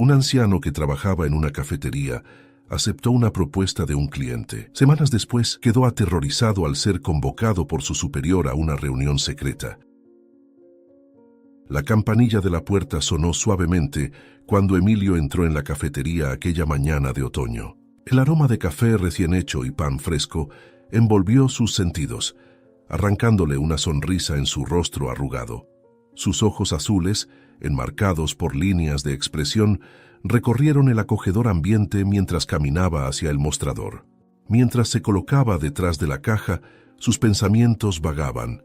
Un anciano que trabajaba en una cafetería aceptó una propuesta de un cliente. Semanas después, quedó aterrorizado al ser convocado por su superior a una reunión secreta. La campanilla de la puerta sonó suavemente cuando Emilio entró en la cafetería aquella mañana de otoño. El aroma de café recién hecho y pan fresco envolvió sus sentidos, arrancándole una sonrisa en su rostro arrugado. Sus ojos azules, enmarcados por líneas de expresión, recorrieron el acogedor ambiente mientras caminaba hacia el mostrador. Mientras se colocaba detrás de la caja, sus pensamientos vagaban.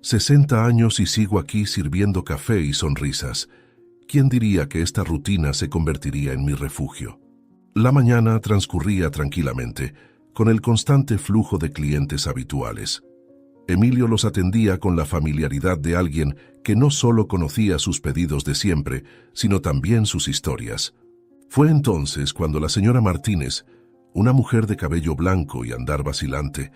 60 años y sigo aquí sirviendo café y sonrisas. ¿Quién diría que esta rutina se convertiría en mi refugio? La mañana transcurría tranquilamente, con el constante flujo de clientes habituales. Emilio los atendía con la familiaridad de alguien que no solo conocía sus pedidos de siempre, sino también sus historias. Fue entonces cuando la señora Martínez, una mujer de cabello blanco y andar vacilante,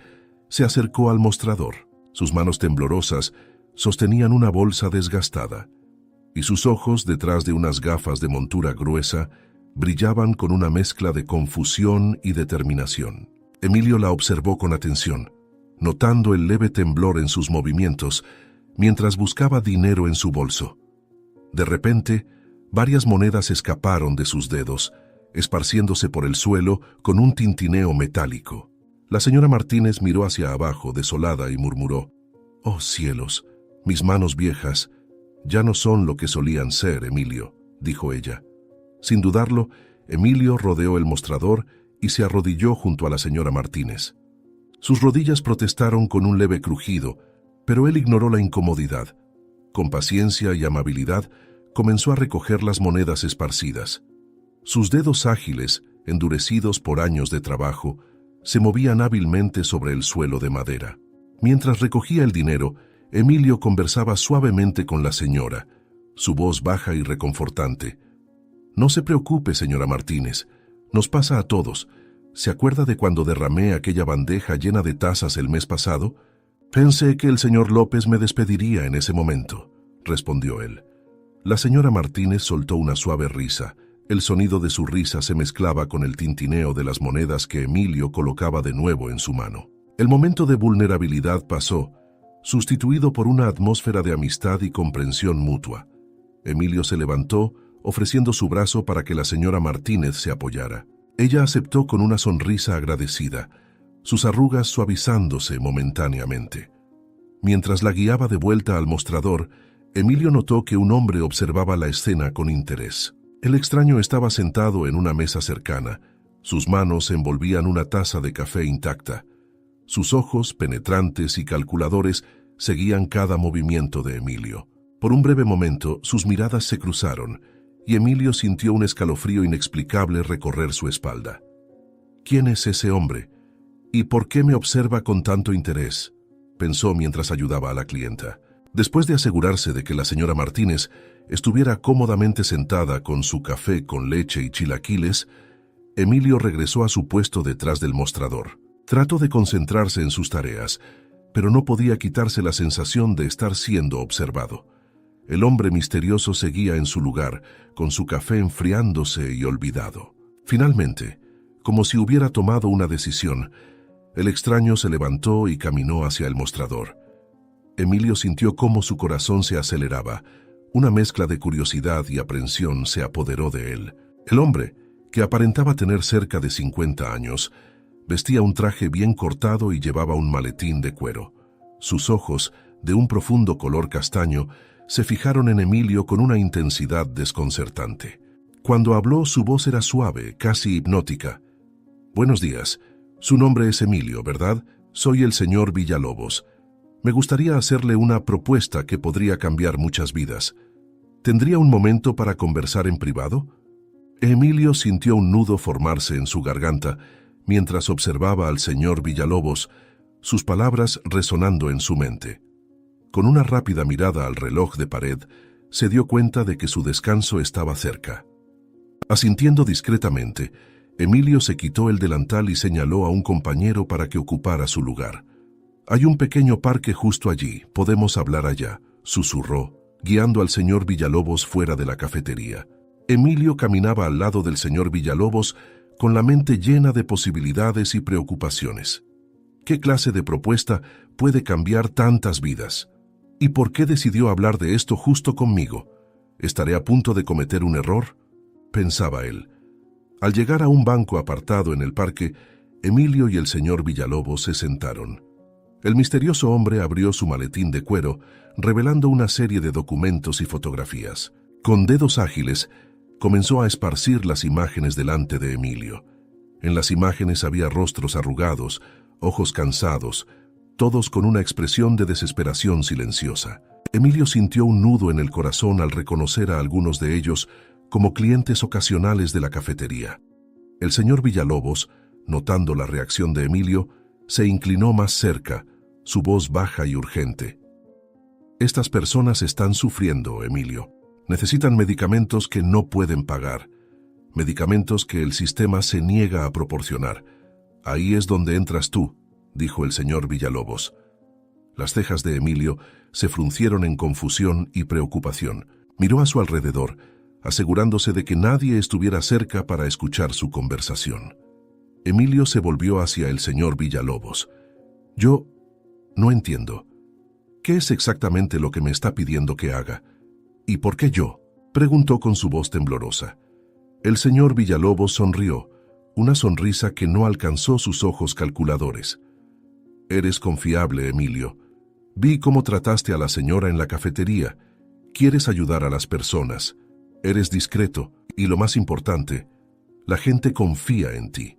se acercó al mostrador. Sus manos temblorosas sostenían una bolsa desgastada, y sus ojos, detrás de unas gafas de montura gruesa, brillaban con una mezcla de confusión y determinación. Emilio la observó con atención, notando el leve temblor en sus movimientos mientras buscaba dinero en su bolso. De repente, varias monedas escaparon de sus dedos, esparciéndose por el suelo con un tintineo metálico. La señora Martínez miró hacia abajo, desolada, y murmuró: «Oh cielos, mis manos viejas ya no son lo que solían ser, Emilio», dijo ella. Sin dudarlo, Emilio rodeó el mostrador y se arrodilló junto a la señora Martínez. Sus rodillas protestaron con un leve crujido, pero él ignoró la incomodidad. Con paciencia y amabilidad, comenzó a recoger las monedas esparcidas. Sus dedos ágiles, endurecidos por años de trabajo, se movían hábilmente sobre el suelo de madera. Mientras recogía el dinero, Emilio conversaba suavemente con la señora, su voz baja y reconfortante. «No se preocupe, señora Martínez, nos pasa a todos. ¿Se acuerda de cuando derramé aquella bandeja llena de tazas el mes pasado? Pensé que el señor López me despediría en ese momento», respondió él. La señora Martínez soltó una suave risa. El sonido de su risa se mezclaba con el tintineo de las monedas que Emilio colocaba de nuevo en su mano. El momento de vulnerabilidad pasó, sustituido por una atmósfera de amistad y comprensión mutua. Emilio se levantó, ofreciendo su brazo para que la señora Martínez se apoyara. Ella aceptó con una sonrisa agradecida, sus arrugas suavizándose momentáneamente. Mientras la guiaba de vuelta al mostrador, Emilio notó que un hombre observaba la escena con interés. El extraño estaba sentado en una mesa cercana. Sus manos envolvían una taza de café intacta. Sus ojos, penetrantes y calculadores, seguían cada movimiento de Emilio. Por un breve momento, sus miradas se cruzaron, y Emilio sintió un escalofrío inexplicable recorrer su espalda. «¿Quién es ese hombre? ¿Y por qué me observa con tanto interés?», pensó mientras ayudaba a la clienta. Después de asegurarse de que la señora Martínez estuviera cómodamente sentada con su café con leche y chilaquiles, Emilio regresó a su puesto detrás del mostrador. Trató de concentrarse en sus tareas, pero no podía quitarse la sensación de estar siendo observado. El hombre misterioso seguía en su lugar, con su café enfriándose y olvidado. Finalmente, como si hubiera tomado una decisión, el extraño se levantó y caminó hacia el mostrador. Emilio sintió cómo su corazón se aceleraba. Una mezcla de curiosidad y aprensión se apoderó de él. El hombre, que aparentaba tener cerca de 50 años, vestía un traje bien cortado y llevaba un maletín de cuero. Sus ojos, de un profundo color castaño, se fijaron en Emilio con una intensidad desconcertante. Cuando habló, su voz era suave, casi hipnótica. «Buenos días. Su nombre es Emilio, ¿verdad? Soy el señor Villalobos. Me gustaría hacerle una propuesta que podría cambiar muchas vidas. ¿Tendría un momento para conversar en privado?» Emilio sintió un nudo formarse en su garganta mientras observaba al señor Villalobos, sus palabras resonando en su mente. Con una rápida mirada al reloj de pared, se dio cuenta de que su descanso estaba cerca. Asintiendo discretamente, Emilio se quitó el delantal y señaló a un compañero para que ocupara su lugar. «Hay un pequeño parque justo allí, podemos hablar allá», susurró, guiando al señor Villalobos fuera de la cafetería. Emilio caminaba al lado del señor Villalobos con la mente llena de posibilidades y preocupaciones. ¿Qué clase de propuesta puede cambiar tantas vidas? ¿Y por qué decidió hablar de esto justo conmigo? ¿Estaré a punto de cometer un error?, pensaba él. Al llegar a un banco apartado en el parque, Emilio y el señor Villalobos se sentaron. El misterioso hombre abrió su maletín de cuero, revelando una serie de documentos y fotografías. Con dedos ágiles, comenzó a esparcir las imágenes delante de Emilio. En las imágenes había rostros arrugados, ojos cansados, todos con una expresión de desesperación silenciosa. Emilio sintió un nudo en el corazón al reconocer a algunos de ellos como clientes ocasionales de la cafetería. El señor Villalobos, notando la reacción de Emilio, se inclinó más cerca, su voz baja y urgente. «Estas personas están sufriendo, Emilio. Necesitan medicamentos que no pueden pagar, medicamentos que el sistema se niega a proporcionar. Ahí es donde entras tú», dijo el señor Villalobos. Las cejas de Emilio se fruncieron en confusión y preocupación. Miró a su alrededor, asegurándose de que nadie estuviera cerca para escuchar su conversación. Emilio se volvió hacia el señor Villalobos. «Yo no entiendo. ¿Qué es exactamente lo que me está pidiendo que haga? ¿Y por qué yo?», preguntó con su voz temblorosa. El señor Villalobos sonrió, una sonrisa que no alcanzó sus ojos calculadores. «Eres confiable, Emilio. Vi cómo trataste a la señora en la cafetería. Quieres ayudar a las personas. Eres discreto y, lo más importante, la gente confía en ti.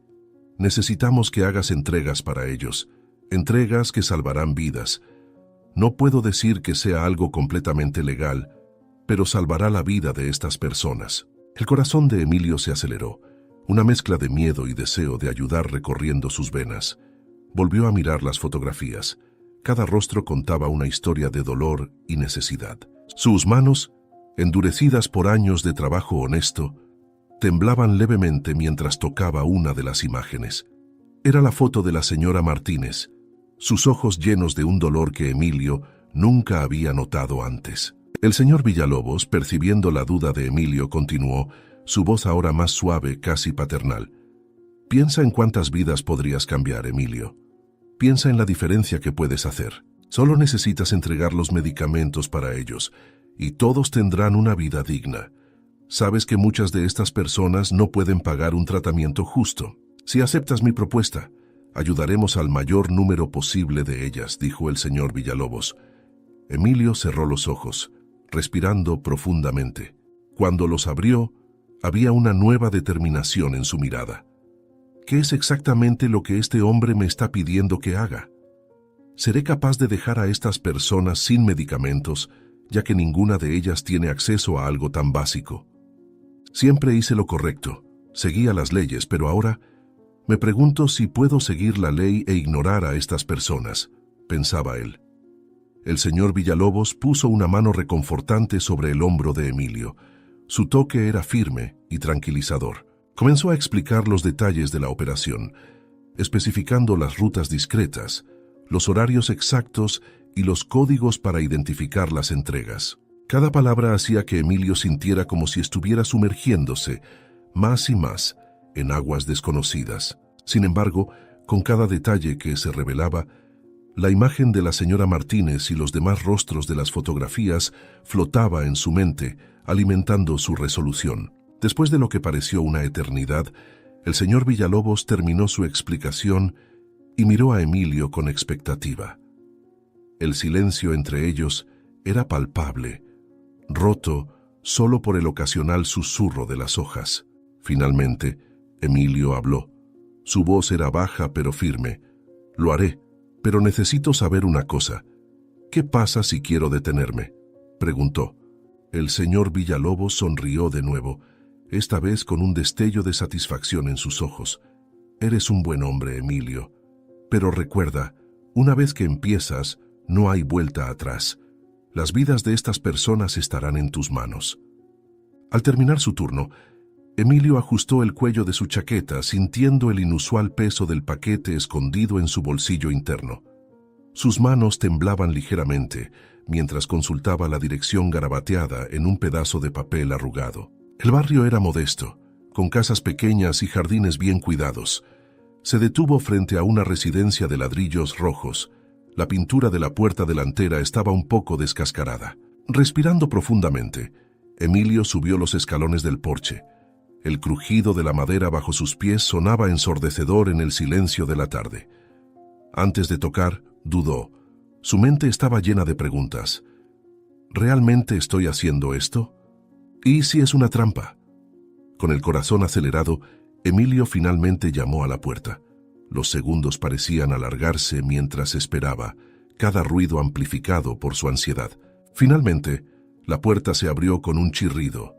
Necesitamos que hagas entregas para ellos, entregas que salvarán vidas. No puedo decir que sea algo completamente legal, pero salvará la vida de estas personas». El corazón de Emilio se aceleró, una mezcla de miedo y deseo de ayudar recorriendo sus venas. Volvió a mirar las fotografías. Cada rostro contaba una historia de dolor y necesidad. Sus manos, endurecidas por años de trabajo honesto, temblaban levemente mientras tocaba una de las imágenes. Era la foto de la señora Martínez, sus ojos llenos de un dolor que Emilio nunca había notado antes. El señor Villalobos, percibiendo la duda de Emilio, continuó, su voz ahora más suave, casi paternal. «Piensa en cuántas vidas podrías cambiar, Emilio. Piensa en la diferencia que puedes hacer. Solo necesitas entregar los medicamentos para ellos, y todos tendrán una vida digna. Sabes que muchas de estas personas no pueden pagar un tratamiento justo. Si aceptas mi propuesta, ayudaremos al mayor número posible de ellas», dijo el señor Villalobos. Emilio cerró los ojos, respirando profundamente. Cuando los abrió, había una nueva determinación en su mirada. «¿Qué es exactamente lo que este hombre me está pidiendo que haga? ¿Seré capaz de dejar a estas personas sin medicamentos, ya que ninguna de ellas tiene acceso a algo tan básico? Siempre hice lo correcto, seguía las leyes, pero ahora me pregunto si puedo seguir la ley e ignorar a estas personas», pensaba él. El señor Villalobos puso una mano reconfortante sobre el hombro de Emilio. Su toque era firme y tranquilizador. Comenzó a explicar los detalles de la operación, especificando las rutas discretas, los horarios exactos y los códigos para identificar las entregas. Cada palabra hacía que Emilio sintiera como si estuviera sumergiéndose más y más en aguas desconocidas. Sin embargo, con cada detalle que se revelaba, la imagen de la señora Martínez y los demás rostros de las fotografías flotaba en su mente, alimentando su resolución. Después de lo que pareció una eternidad, el señor Villalobos terminó su explicación y miró a Emilio con expectativa. El silencio entre ellos era palpable, roto solo por el ocasional susurro de las hojas. Finalmente, Emilio habló. Su voz era baja pero firme. «Lo haré, pero necesito saber una cosa. ¿Qué pasa si quiero detenerme?», preguntó. El señor Villalobos sonrió de nuevo, esta vez con un destello de satisfacción en sus ojos. «Eres un buen hombre, Emilio. Pero recuerda, una vez que empiezas, no hay vuelta atrás. Las vidas de estas personas estarán en tus manos». Al terminar su turno, Emilio ajustó el cuello de su chaqueta, sintiendo el inusual peso del paquete escondido en su bolsillo interno. Sus manos temblaban ligeramente mientras consultaba la dirección garabateada en un pedazo de papel arrugado. El barrio era modesto, con casas pequeñas y jardines bien cuidados. Se detuvo frente a una residencia de ladrillos rojos. La pintura de la puerta delantera estaba un poco descascarada. Respirando profundamente, Emilio subió los escalones del porche. El crujido de la madera bajo sus pies sonaba ensordecedor en el silencio de la tarde. Antes de tocar, dudó. Su mente estaba llena de preguntas. ¿Realmente estoy haciendo esto? ¿Y si es una trampa? Con el corazón acelerado, Emilio finalmente llamó a la puerta. Los segundos parecían alargarse mientras esperaba, cada ruido amplificado por su ansiedad. Finalmente, la puerta se abrió con un chirrido,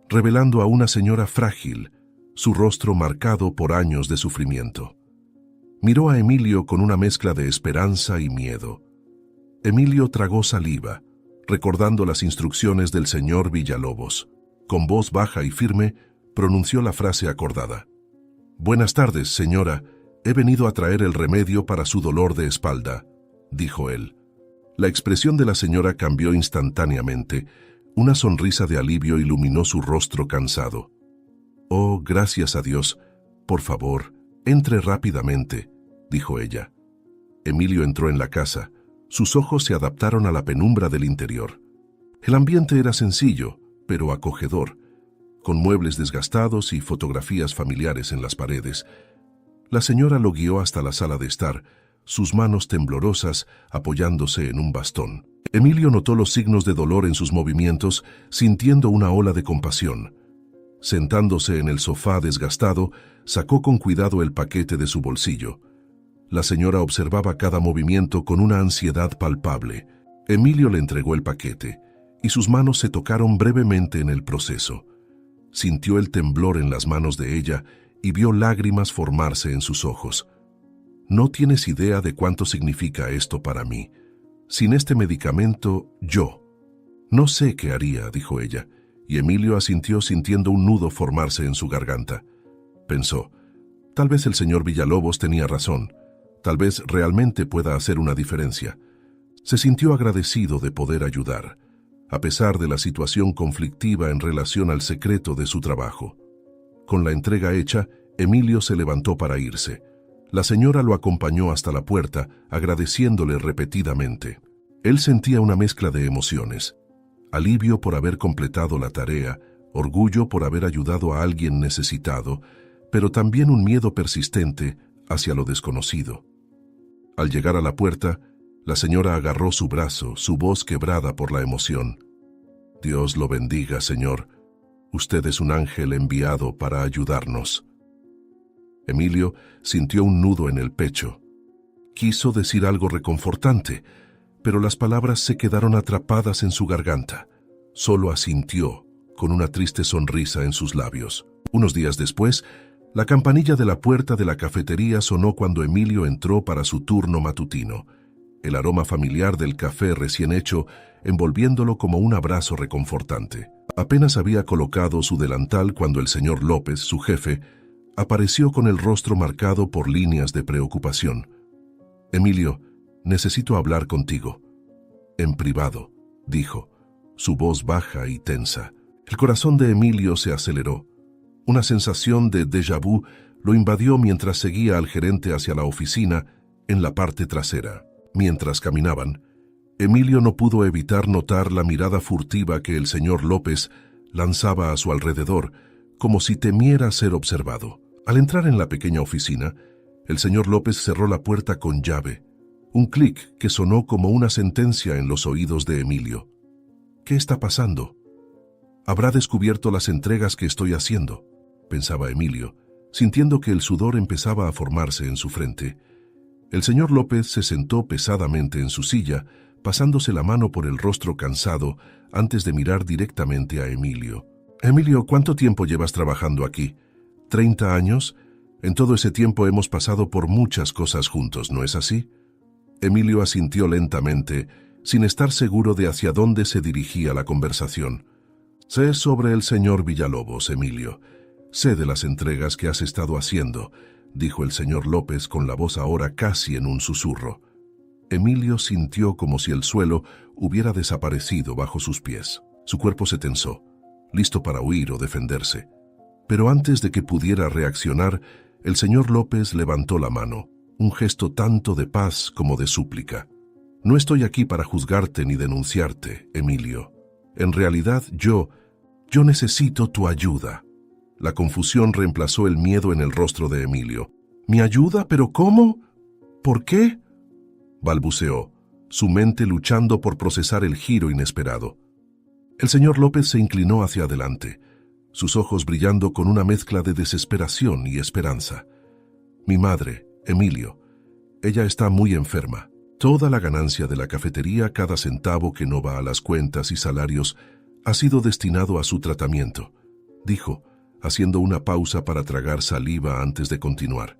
revelando a una señora frágil, su rostro marcado por años de sufrimiento. Miró a Emilio con una mezcla de esperanza y miedo. Emilio tragó saliva, recordando las instrucciones del señor Villalobos. Con voz baja y firme, pronunció la frase acordada. «Buenas tardes, señora. He venido a traer el remedio para su dolor de espalda», dijo él. La expresión de la señora cambió instantáneamente. Una sonrisa de alivio iluminó su rostro cansado. «Oh, gracias a Dios. Por favor, entre rápidamente», dijo ella. Emilio entró en la casa. Sus ojos se adaptaron a la penumbra del interior. El ambiente era sencillo, pero acogedor, con muebles desgastados y fotografías familiares en las paredes. La señora lo guió hasta la sala de estar, sus manos temblorosas apoyándose en un bastón. Emilio notó los signos de dolor en sus movimientos, sintiendo una ola de compasión. Sentándose en el sofá desgastado, sacó con cuidado el paquete de su bolsillo. La señora observaba cada movimiento con una ansiedad palpable. Emilio le entregó el paquete, y sus manos se tocaron brevemente en el proceso. Sintió el temblor en las manos de ella y vio lágrimas formarse en sus ojos. «No tienes idea de cuánto significa esto para mí. Sin este medicamento, yo. No sé qué haría», dijo ella, y Emilio asintió sintiendo un nudo formarse en su garganta. Pensó, tal vez el señor Villalobos tenía razón. Tal vez realmente pueda hacer una diferencia. Se sintió agradecido de poder ayudar, a pesar de la situación conflictiva en relación al secreto de su trabajo. Con la entrega hecha, Emilio se levantó para irse. La señora lo acompañó hasta la puerta, agradeciéndole repetidamente. Él sentía una mezcla de emociones: alivio por haber completado la tarea, orgullo por haber ayudado a alguien necesitado, pero también un miedo persistente hacia lo desconocido. Al llegar a la puerta, la señora agarró su brazo, su voz quebrada por la emoción. «Dios lo bendiga, señor. Usted es un ángel enviado para ayudarnos». Emilio sintió un nudo en el pecho. Quiso decir algo reconfortante, pero las palabras se quedaron atrapadas en su garganta. Solo asintió, con una triste sonrisa en sus labios. Unos días después, la campanilla de la puerta de la cafetería sonó cuando Emilio entró para su turno matutino. El aroma familiar del café recién hecho, envolviéndolo como un abrazo reconfortante. Apenas había colocado su delantal cuando el señor López, su jefe, apareció con el rostro marcado por líneas de preocupación. «Emilio, necesito hablar contigo». «En privado», dijo, su voz baja y tensa. El corazón de Emilio se aceleró. Una sensación de déjà vu lo invadió mientras seguía al gerente hacia la oficina en la parte trasera. Mientras caminaban, Emilio no pudo evitar notar la mirada furtiva que el señor López lanzaba a su alrededor, como si temiera ser observado. Al entrar en la pequeña oficina, el señor López cerró la puerta con llave. Un clic que sonó como una sentencia en los oídos de Emilio. «¿Qué está pasando? ¿Habrá descubierto las entregas que estoy haciendo?», pensaba Emilio, sintiendo que el sudor empezaba a formarse en su frente. El señor López se sentó pesadamente en su silla, pasándose la mano por el rostro cansado antes de mirar directamente a Emilio. «Emilio, ¿cuánto tiempo llevas trabajando aquí? ¿30 años? En todo ese tiempo hemos pasado por muchas cosas juntos, ¿no es así?». Emilio asintió lentamente, sin estar seguro de hacia dónde se dirigía la conversación. «Sé sobre el señor Villalobos, Emilio. Sé de las entregas que has estado haciendo», dijo el señor López con la voz ahora casi en un susurro. Emilio sintió como si el suelo hubiera desaparecido bajo sus pies. Su cuerpo se tensó. listo para huir o defenderse. Pero antes de que pudiera reaccionar, el señor López levantó la mano, un gesto tanto de paz como de súplica. No estoy aquí para juzgarte ni denunciarte, Emilio. En realidad, yo necesito tu ayuda. La confusión reemplazó el miedo en el rostro de Emilio. ¿Mi ayuda? ¿Pero cómo? ¿Por qué?, balbuceó, su mente luchando por procesar el giro inesperado. El señor López se inclinó hacia adelante, sus ojos brillando con una mezcla de desesperación y esperanza. Mi madre, Emilio, ella está muy enferma. Toda la ganancia de la cafetería, cada centavo que no va a las cuentas y salarios, ha sido destinado a su tratamiento, dijo, haciendo una pausa para tragar saliva antes de continuar.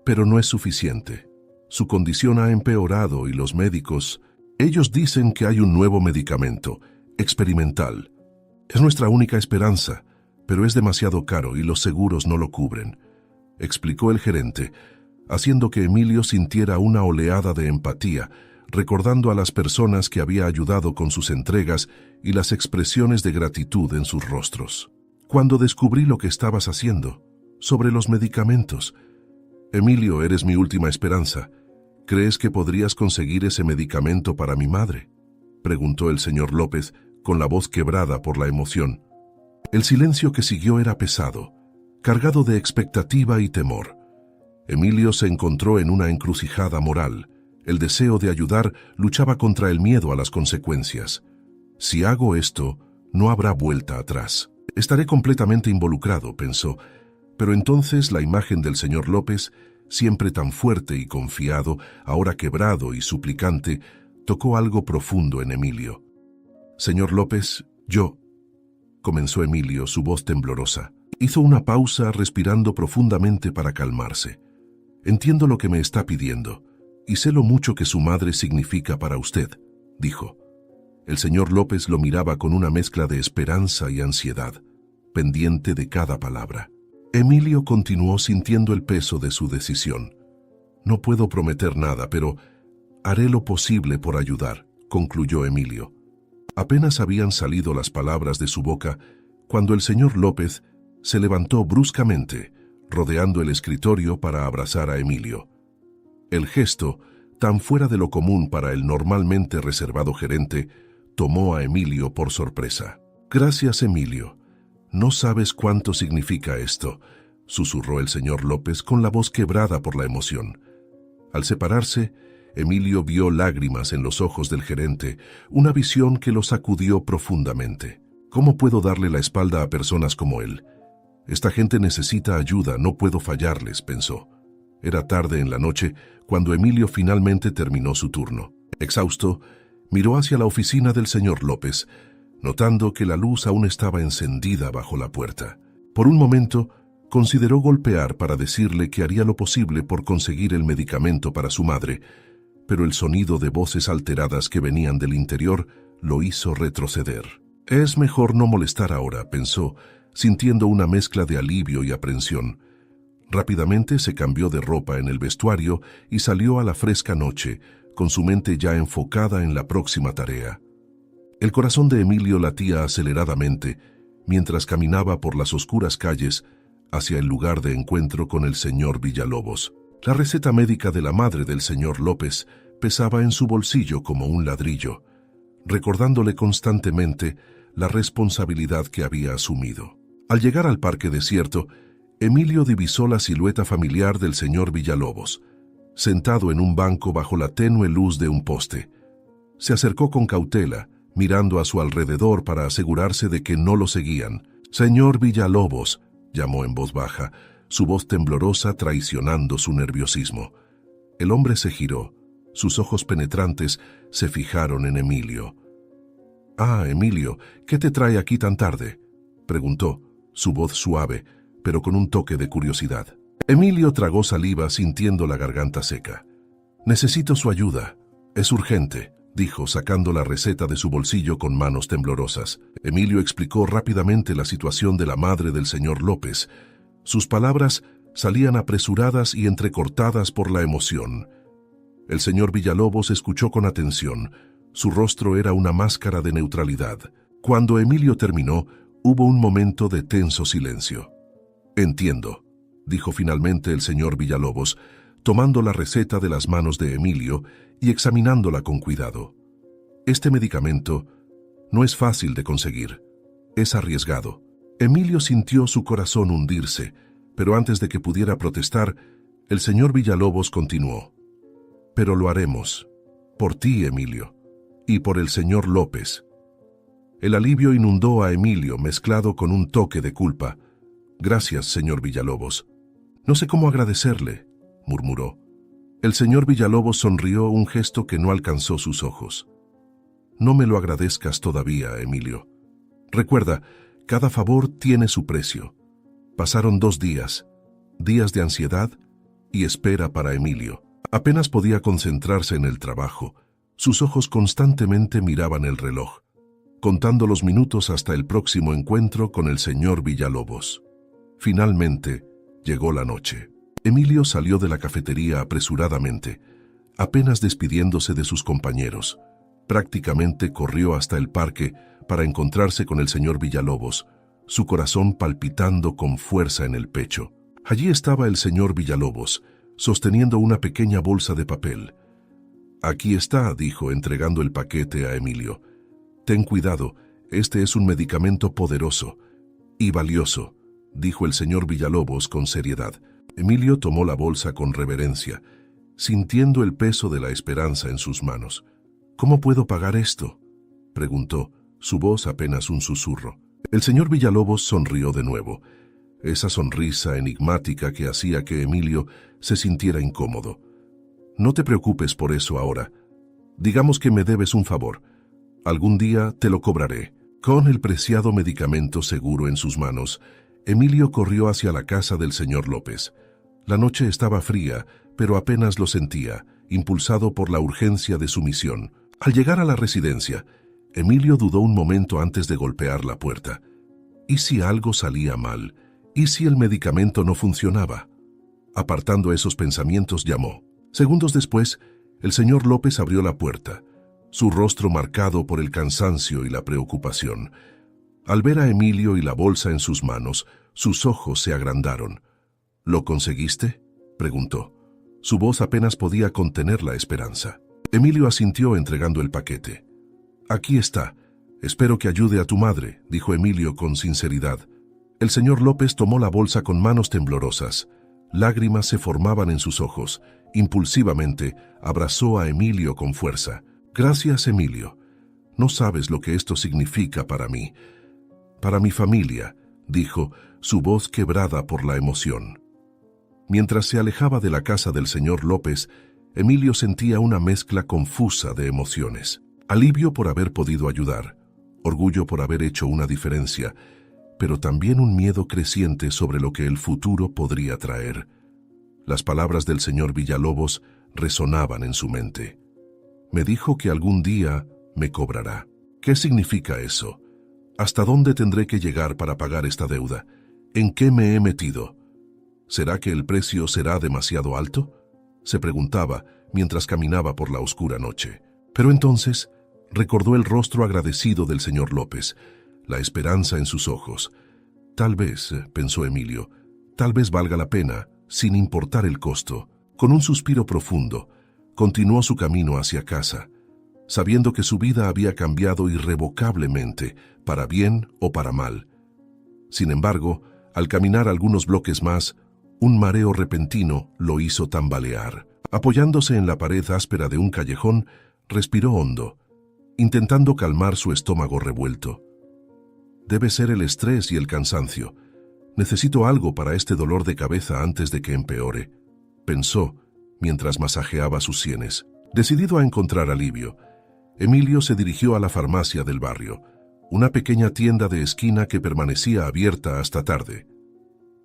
Pero no es suficiente. Su condición ha empeorado y los médicos, ellos dicen que hay un nuevo medicamento, experimental. Es nuestra única esperanza, pero es demasiado caro y los seguros no lo cubren, explicó el gerente, haciendo que Emilio sintiera una oleada de empatía, recordando a las personas que había ayudado con sus entregas y las expresiones de gratitud en sus rostros. Cuando descubrí lo que estabas haciendo, sobre los medicamentos. Emilio, eres mi última esperanza. ¿Crees que podrías conseguir ese medicamento para mi madre?, preguntó el señor López, con la voz quebrada por la emoción. El silencio que siguió era pesado, cargado de expectativa y temor. Emilio se encontró en una encrucijada moral. El deseo de ayudar luchaba contra el miedo a las consecuencias. Si hago esto, no habrá vuelta atrás. Estaré completamente involucrado, pensó, pero entonces la imagen del señor López, siempre tan fuerte y confiado, ahora quebrado y suplicante, tocó algo profundo en Emilio. Señor López, comenzó Emilio, su voz temblorosa. Hizo una pausa, respirando profundamente para calmarse. Entiendo lo que me está pidiendo, y sé lo mucho que su madre significa para usted, dijo. El señor López lo miraba con una mezcla de esperanza y ansiedad, pendiente de cada palabra. Emilio continuó sintiendo el peso de su decisión. No puedo prometer nada, pero haré lo posible por ayudar, concluyó Emilio. Apenas habían salido las palabras de su boca cuando el señor López se levantó bruscamente, rodeando el escritorio para abrazar a Emilio. El gesto, tan fuera de lo común para el normalmente reservado gerente, tomó a Emilio por sorpresa. Gracias, Emilio. No sabes cuánto significa esto, susurró el señor López con la voz quebrada por la emoción. Al separarse, Emilio vio lágrimas en los ojos del gerente, una visión que lo sacudió profundamente. ¿Cómo puedo darle la espalda a personas como él? Esta gente necesita ayuda, no puedo fallarles, pensó. Era tarde en la noche cuando Emilio finalmente terminó su turno. Exhausto, miró hacia la oficina del señor López, notando que la luz aún estaba encendida bajo la puerta. Por un momento, consideró golpear para decirle que haría lo posible por conseguir el medicamento para su madre, pero el sonido de voces alteradas que venían del interior lo hizo retroceder. Es mejor no molestar ahora, pensó, sintiendo una mezcla de alivio y aprensión. Rápidamente se cambió de ropa en el vestuario y salió a la fresca noche, con su mente ya enfocada en la próxima tarea. El corazón de Emilio latía aceleradamente mientras caminaba por las oscuras calles hacia el lugar de encuentro con el señor Villalobos. La receta médica de la madre del señor López pesaba en su bolsillo como un ladrillo, recordándole constantemente la responsabilidad que había asumido. Al llegar al parque desierto, Emilio divisó la silueta familiar del señor Villalobos, sentado en un banco bajo la tenue luz de un poste. Se acercó con cautela, mirando a su alrededor para asegurarse de que no lo seguían. «Señor Villalobos», llamó en voz baja, su voz temblorosa traicionando su nerviosismo. El hombre se giró. Sus ojos penetrantes se fijaron en Emilio. «Ah, Emilio, ¿qué te trae aquí tan tarde?», preguntó, su voz suave, pero con un toque de curiosidad. Emilio tragó saliva sintiendo la garganta seca. «Necesito su ayuda. Es urgente», dijo, sacando la receta de su bolsillo con manos temblorosas. Emilio explicó rápidamente la situación de la madre del señor López. Sus palabras salían apresuradas y entrecortadas por la emoción. El señor Villalobos escuchó con atención. Su rostro era una máscara de neutralidad. Cuando Emilio terminó, Hubo un momento de tenso silencio. Entiendo, dijo finalmente el señor Villalobos, tomando la receta de las manos de Emilio y examinándola con cuidado. Este medicamento no es fácil de conseguir. Es arriesgado. Emilio sintió su corazón hundirse, pero antes de que pudiera protestar, el señor Villalobos continuó. Pero lo haremos. Por ti, Emilio, y por el señor López. El alivio inundó a Emilio, mezclado con un toque de culpa. Gracias, señor Villalobos. No sé cómo agradecerle, murmuró. El señor Villalobos sonrió, un gesto que no alcanzó sus ojos. No me lo agradezcas todavía, Emilio. Recuerda, cada favor tiene su precio. Pasaron 2 días, días de ansiedad y espera para Emilio. Apenas podía concentrarse en el trabajo. Sus ojos constantemente miraban el reloj, contando los minutos hasta el próximo encuentro con el señor Villalobos. Finalmente, llegó la noche. Emilio salió de la cafetería apresuradamente, apenas despidiéndose de sus compañeros. Prácticamente corrió hasta el parque para encontrarse con el señor Villalobos, su corazón palpitando con fuerza en el pecho. Allí estaba el señor Villalobos, sosteniendo una pequeña bolsa de papel. Aquí está, dijo, entregando el paquete a Emilio. Ten cuidado, este es un medicamento poderoso y valioso, dijo el señor Villalobos con seriedad. Emilio tomó la bolsa con reverencia, sintiendo el peso de la esperanza en sus manos. ¿Cómo puedo pagar esto?, preguntó, su voz apenas un susurro. El señor Villalobos sonrió de nuevo, esa sonrisa enigmática que hacía que Emilio se sintiera incómodo. No te preocupes por eso ahora. Digamos que me debes un favor. Algún día te lo cobraré. Con el preciado medicamento seguro en sus manos, Emilio corrió hacia la casa del señor López. La noche estaba fría, pero apenas lo sentía, impulsado por la urgencia de su misión. Al llegar a la residencia, Emilio dudó un momento antes de golpear la puerta. ¿Y si algo salía mal? ¿Y si el medicamento no funcionaba? Apartando esos pensamientos, llamó. Segundos después, el señor López abrió la puerta, su rostro marcado por el cansancio y la preocupación. Al ver a Emilio y la bolsa en sus manos, sus ojos se agrandaron. ¿Lo conseguiste?, preguntó. Su voz apenas podía contener la esperanza. Emilio asintió entregando el paquete. Aquí está. Espero que ayude a tu madre, dijo Emilio con sinceridad. El señor López tomó la bolsa con manos temblorosas. Lágrimas se formaban en sus ojos. Impulsivamente, abrazó a Emilio con fuerza. Gracias, Emilio. No sabes lo que esto significa para mí. Para mi familia, dijo, su voz quebrada por la emoción. Mientras se alejaba de la casa del señor López, Emilio sentía una mezcla confusa de emociones. Alivio por haber podido ayudar, orgullo por haber hecho una diferencia, pero también un miedo creciente sobre lo que el futuro podría traer. Las palabras del señor Villalobos resonaban en su mente. Me dijo que algún día me cobrará. ¿Qué significa eso? ¿Hasta dónde tendré que llegar para pagar esta deuda? ¿En qué me he metido? ¿Será que el precio será demasiado alto?, se preguntaba mientras caminaba por la oscura noche. Pero entonces recordó el rostro agradecido del señor López, la esperanza en sus ojos. Tal vez, pensó Emilio, tal vez valga la pena, sin importar el costo. Con un suspiro profundo, continuó su camino hacia casa, sabiendo que su vida había cambiado irrevocablemente, para bien o para mal. Sin embargo, al caminar algunos bloques más, un mareo repentino lo hizo tambalear. Apoyándose en la pared áspera de un callejón, respiró hondo, intentando calmar su estómago revuelto. Debe ser el estrés y el cansancio. Necesito algo para este dolor de cabeza antes de que empeore, pensó mientras masajeaba sus sienes. Decidido a encontrar alivio, Emilio se dirigió a la farmacia del barrio, una pequeña tienda de esquina que permanecía abierta hasta tarde.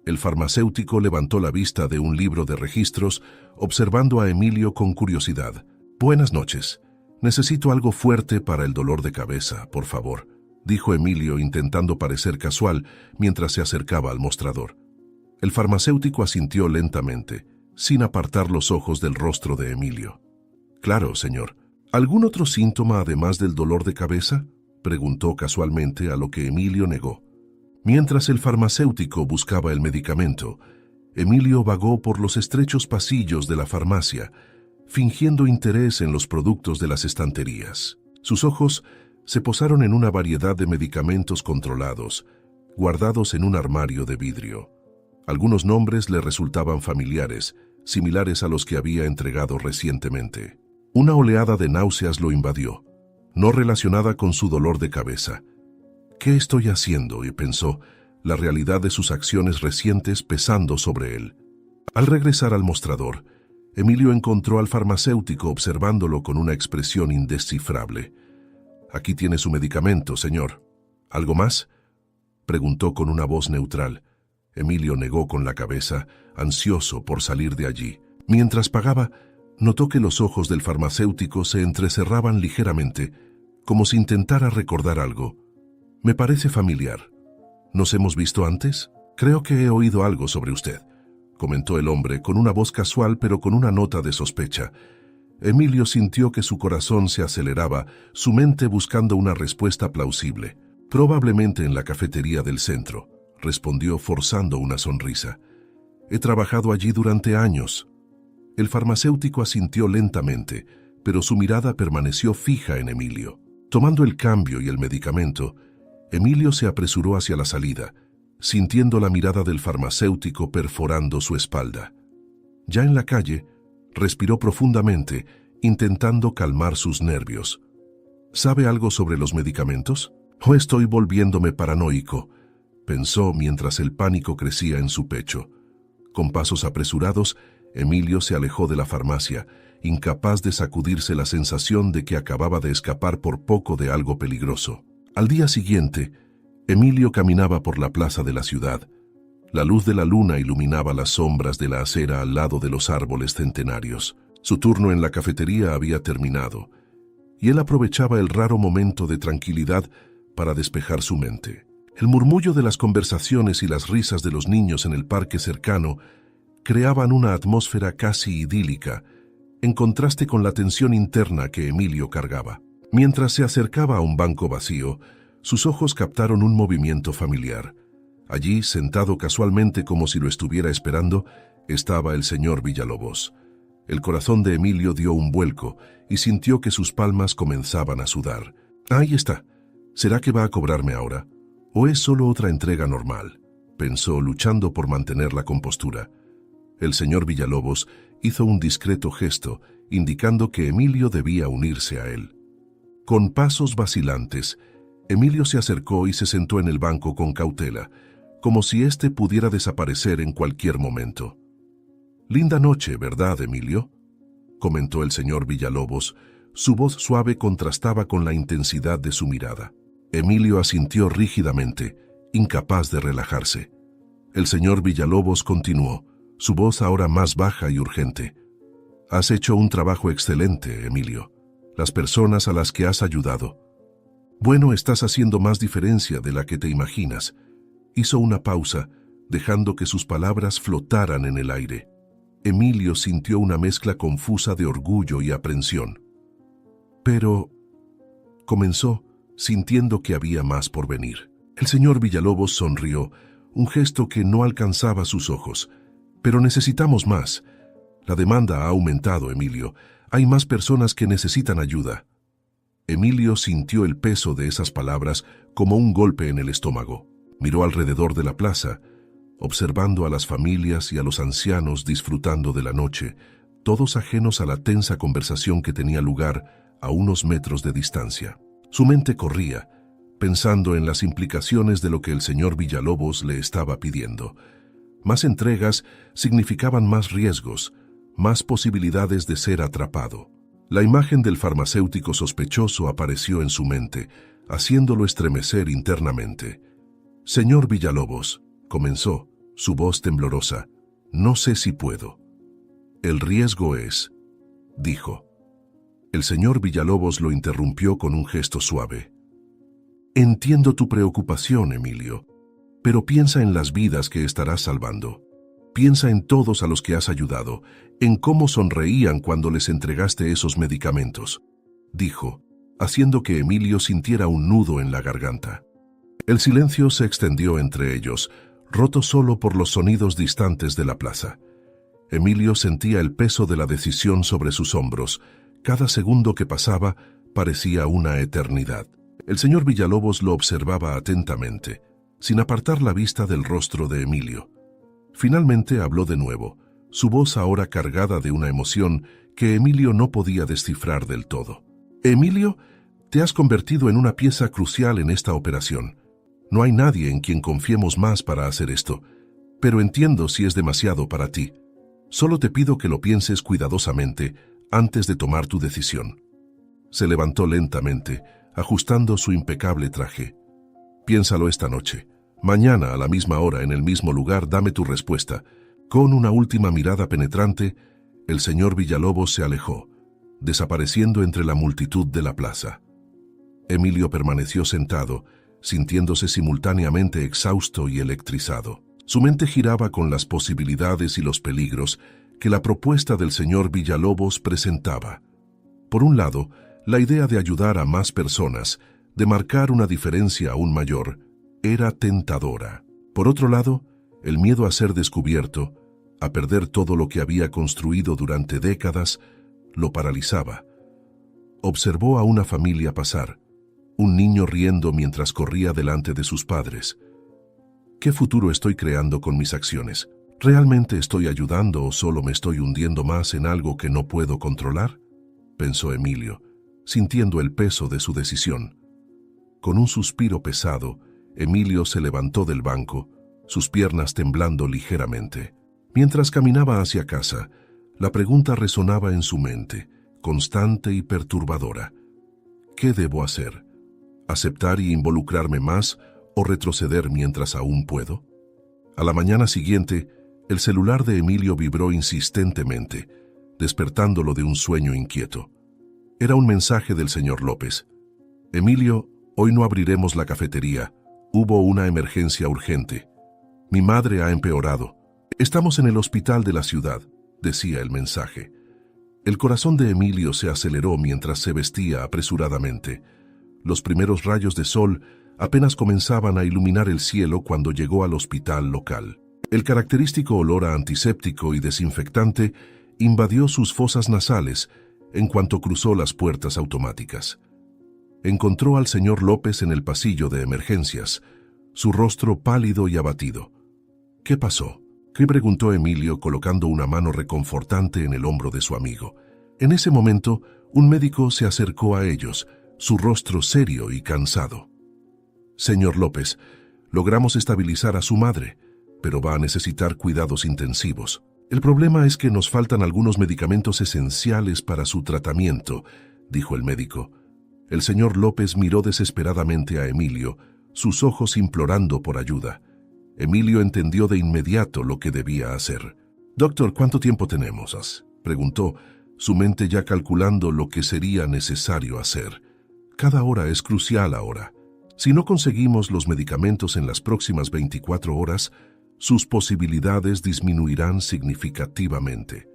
El farmacéutico levantó la vista de un libro de registros, observando a Emilio con curiosidad. Buenas noches. Necesito algo fuerte para el dolor de cabeza, por favor, dijo Emilio intentando parecer casual mientras se acercaba al mostrador. El farmacéutico asintió lentamente, sin apartar los ojos del rostro de Emilio. Claro, señor. ¿Algún otro síntoma además del dolor de cabeza?, preguntó casualmente, a lo que Emilio negó. Mientras el farmacéutico buscaba el medicamento, Emilio vagó por los estrechos pasillos de la farmacia, fingiendo interés en los productos de las estanterías. Sus ojos se posaron en una variedad de medicamentos controlados, guardados en un armario de vidrio. Algunos nombres le resultaban familiares, similares a los que había entregado recientemente. Una oleada de náuseas lo invadió, no relacionada con su dolor de cabeza. ¿Qué estoy haciendo?, y pensó, la realidad de sus acciones recientes pesando sobre él. Al regresar al mostrador, Emilio encontró al farmacéutico observándolo con una expresión indescifrable. «Aquí tiene su medicamento, señor. ¿Algo más?», preguntó con una voz neutral. Emilio negó con la cabeza, ansioso por salir de allí. Mientras pagaba, notó que los ojos del farmacéutico se entrecerraban ligeramente, como si intentara recordar algo. «Me parece familiar. ¿Nos hemos visto antes? Creo que he oído algo sobre usted», comentó el hombre con una voz casual pero con una nota de sospecha. Emilio sintió que su corazón se aceleraba, su mente buscando una respuesta plausible. «Probablemente en la cafetería del centro», respondió forzando una sonrisa. «He trabajado allí durante años». El farmacéutico asintió lentamente, pero su mirada permaneció fija en Emilio. Tomando el cambio y el medicamento, Emilio se apresuró hacia la salida, sintiendo la mirada del farmacéutico perforando su espalda. Ya en la calle, respiró profundamente, intentando calmar sus nervios. «¿Sabe algo sobre los medicamentos? ¿O estoy volviéndome paranoico?», pensó mientras el pánico crecía en su pecho. Con pasos apresurados, Emilio se alejó de la farmacia, incapaz de sacudirse la sensación de que acababa de escapar por poco de algo peligroso. Al día siguiente, Emilio caminaba por la plaza de la ciudad. La luz de la luna iluminaba las sombras de la acera al lado de los árboles centenarios. Su turno en la cafetería había terminado, y él aprovechaba el raro momento de tranquilidad para despejar su mente. El murmullo de las conversaciones y las risas de los niños en el parque cercano creaban una atmósfera casi idílica, en contraste con la tensión interna que Emilio cargaba. Mientras se acercaba a un banco vacío, sus ojos captaron un movimiento familiar. Allí, sentado casualmente como si lo estuviera esperando, estaba el señor Villalobos. El corazón de Emilio dio un vuelco y sintió que sus palmas comenzaban a sudar. «Ahí está. ¿Será que va a cobrarme ahora? ¿O es solo otra entrega normal?», pensó, luchando por mantener la compostura. El señor Villalobos hizo un discreto gesto, indicando que Emilio debía unirse a él. Con pasos vacilantes, Emilio se acercó y se sentó en el banco con cautela, como si éste pudiera desaparecer en cualquier momento. «Linda noche, ¿verdad, Emilio?», comentó el señor Villalobos. Su voz suave contrastaba con la intensidad de su mirada. Emilio asintió rígidamente, incapaz de relajarse. El señor Villalobos continuó, su voz ahora más baja y urgente. «Has hecho un trabajo excelente, Emilio. Las personas a las que has ayudado. Bueno, estás haciendo más diferencia de la que te imaginas». Hizo una pausa, dejando que sus palabras flotaran en el aire. Emilio sintió una mezcla confusa de orgullo y aprensión. «Pero», comenzó, sintiendo que había más por venir. El señor Villalobos sonrió, un gesto que no alcanzaba sus ojos. «Pero necesitamos más. La demanda ha aumentado, Emilio. Hay más personas que necesitan ayuda». Emilio sintió el peso de esas palabras como un golpe en el estómago. Miró alrededor de la plaza, observando a las familias y a los ancianos disfrutando de la noche, todos ajenos a la tensa conversación que tenía lugar a unos metros de distancia. Su mente corría, pensando en las implicaciones de lo que el señor Villalobos le estaba pidiendo. Más entregas significaban más riesgos, más posibilidades de ser atrapado. La imagen del farmacéutico sospechoso apareció en su mente, haciéndolo estremecer internamente. «Señor Villalobos», comenzó, su voz temblorosa, «no sé si puedo». «El riesgo es», dijo. El señor Villalobos lo interrumpió con un gesto suave. «Entiendo tu preocupación, Emilio, pero piensa en las vidas que estarás salvando. Piensa en todos a los que has ayudado, en cómo sonreían cuando les entregaste esos medicamentos», dijo, haciendo que Emilio sintiera un nudo en la garganta. El silencio se extendió entre ellos, roto solo por los sonidos distantes de la plaza. Emilio sentía el peso de la decisión sobre sus hombros. Cada segundo que pasaba parecía una eternidad. El señor Villalobos lo observaba atentamente, sin apartar la vista del rostro de Emilio. Finalmente habló de nuevo, su voz ahora cargada de una emoción que Emilio no podía descifrar del todo. «Emilio, te has convertido en una pieza crucial en esta operación. No hay nadie en quien confiemos más para hacer esto, pero entiendo si es demasiado para ti. Solo te pido que lo pienses cuidadosamente antes de tomar tu decisión». Se levantó lentamente, ajustando su impecable traje. «Piénsalo esta noche. Mañana, a la misma hora, en el mismo lugar, dame tu respuesta». Con una última mirada penetrante, el señor Villalobos se alejó, desapareciendo entre la multitud de la plaza. Emilio permaneció sentado, sintiéndose simultáneamente exhausto y electrizado. Su mente giraba con las posibilidades y los peligros que la propuesta del señor Villalobos presentaba. Por un lado, la idea de ayudar a más personas, de marcar una diferencia aún mayor, era tentadora. Por otro lado, el miedo a ser descubierto, a perder todo lo que había construido durante décadas, lo paralizaba. Observó a una familia pasar, un niño riendo mientras corría delante de sus padres. ¿Qué futuro estoy creando con mis acciones? ¿Realmente estoy ayudando o solo me estoy hundiendo más en algo que no puedo controlar?, pensó Emilio, sintiendo el peso de su decisión. Con un suspiro pesado, Emilio se levantó del banco, sus piernas temblando ligeramente. Mientras caminaba hacia casa, la pregunta resonaba en su mente, constante y perturbadora. ¿Qué debo hacer? ¿Aceptar y involucrarme más o retroceder mientras aún puedo? A la mañana siguiente, el celular de Emilio vibró insistentemente, despertándolo de un sueño inquieto. Era un mensaje del señor López. «Emilio, hoy no abriremos la cafetería. Hubo una emergencia urgente. Mi madre ha empeorado. Estamos en el hospital de la ciudad», decía el mensaje. El corazón de Emilio se aceleró mientras se vestía apresuradamente. Los primeros rayos de sol apenas comenzaban a iluminar el cielo cuando llegó al hospital local. El característico olor a antiséptico y desinfectante invadió sus fosas nasales en cuanto cruzó las puertas automáticas. Encontró al señor López en el pasillo de emergencias, su rostro pálido y abatido. «¿Qué pasó?», preguntó Emilio colocando una mano reconfortante en el hombro de su amigo. En ese momento, un médico se acercó a ellos, su rostro serio y cansado. «Señor López, logramos estabilizar a su madre, pero va a necesitar cuidados intensivos. El problema es que nos faltan algunos medicamentos esenciales para su tratamiento», dijo el médico. El señor López miró desesperadamente a Emilio, sus ojos implorando por ayuda. Emilio entendió de inmediato lo que debía hacer. «Doctor, ¿cuánto tiempo tenemos?», preguntó, su mente ya calculando lo que sería necesario hacer. «Cada hora es crucial ahora. Si no conseguimos los medicamentos en las próximas 24 horas, sus posibilidades disminuirán significativamente»,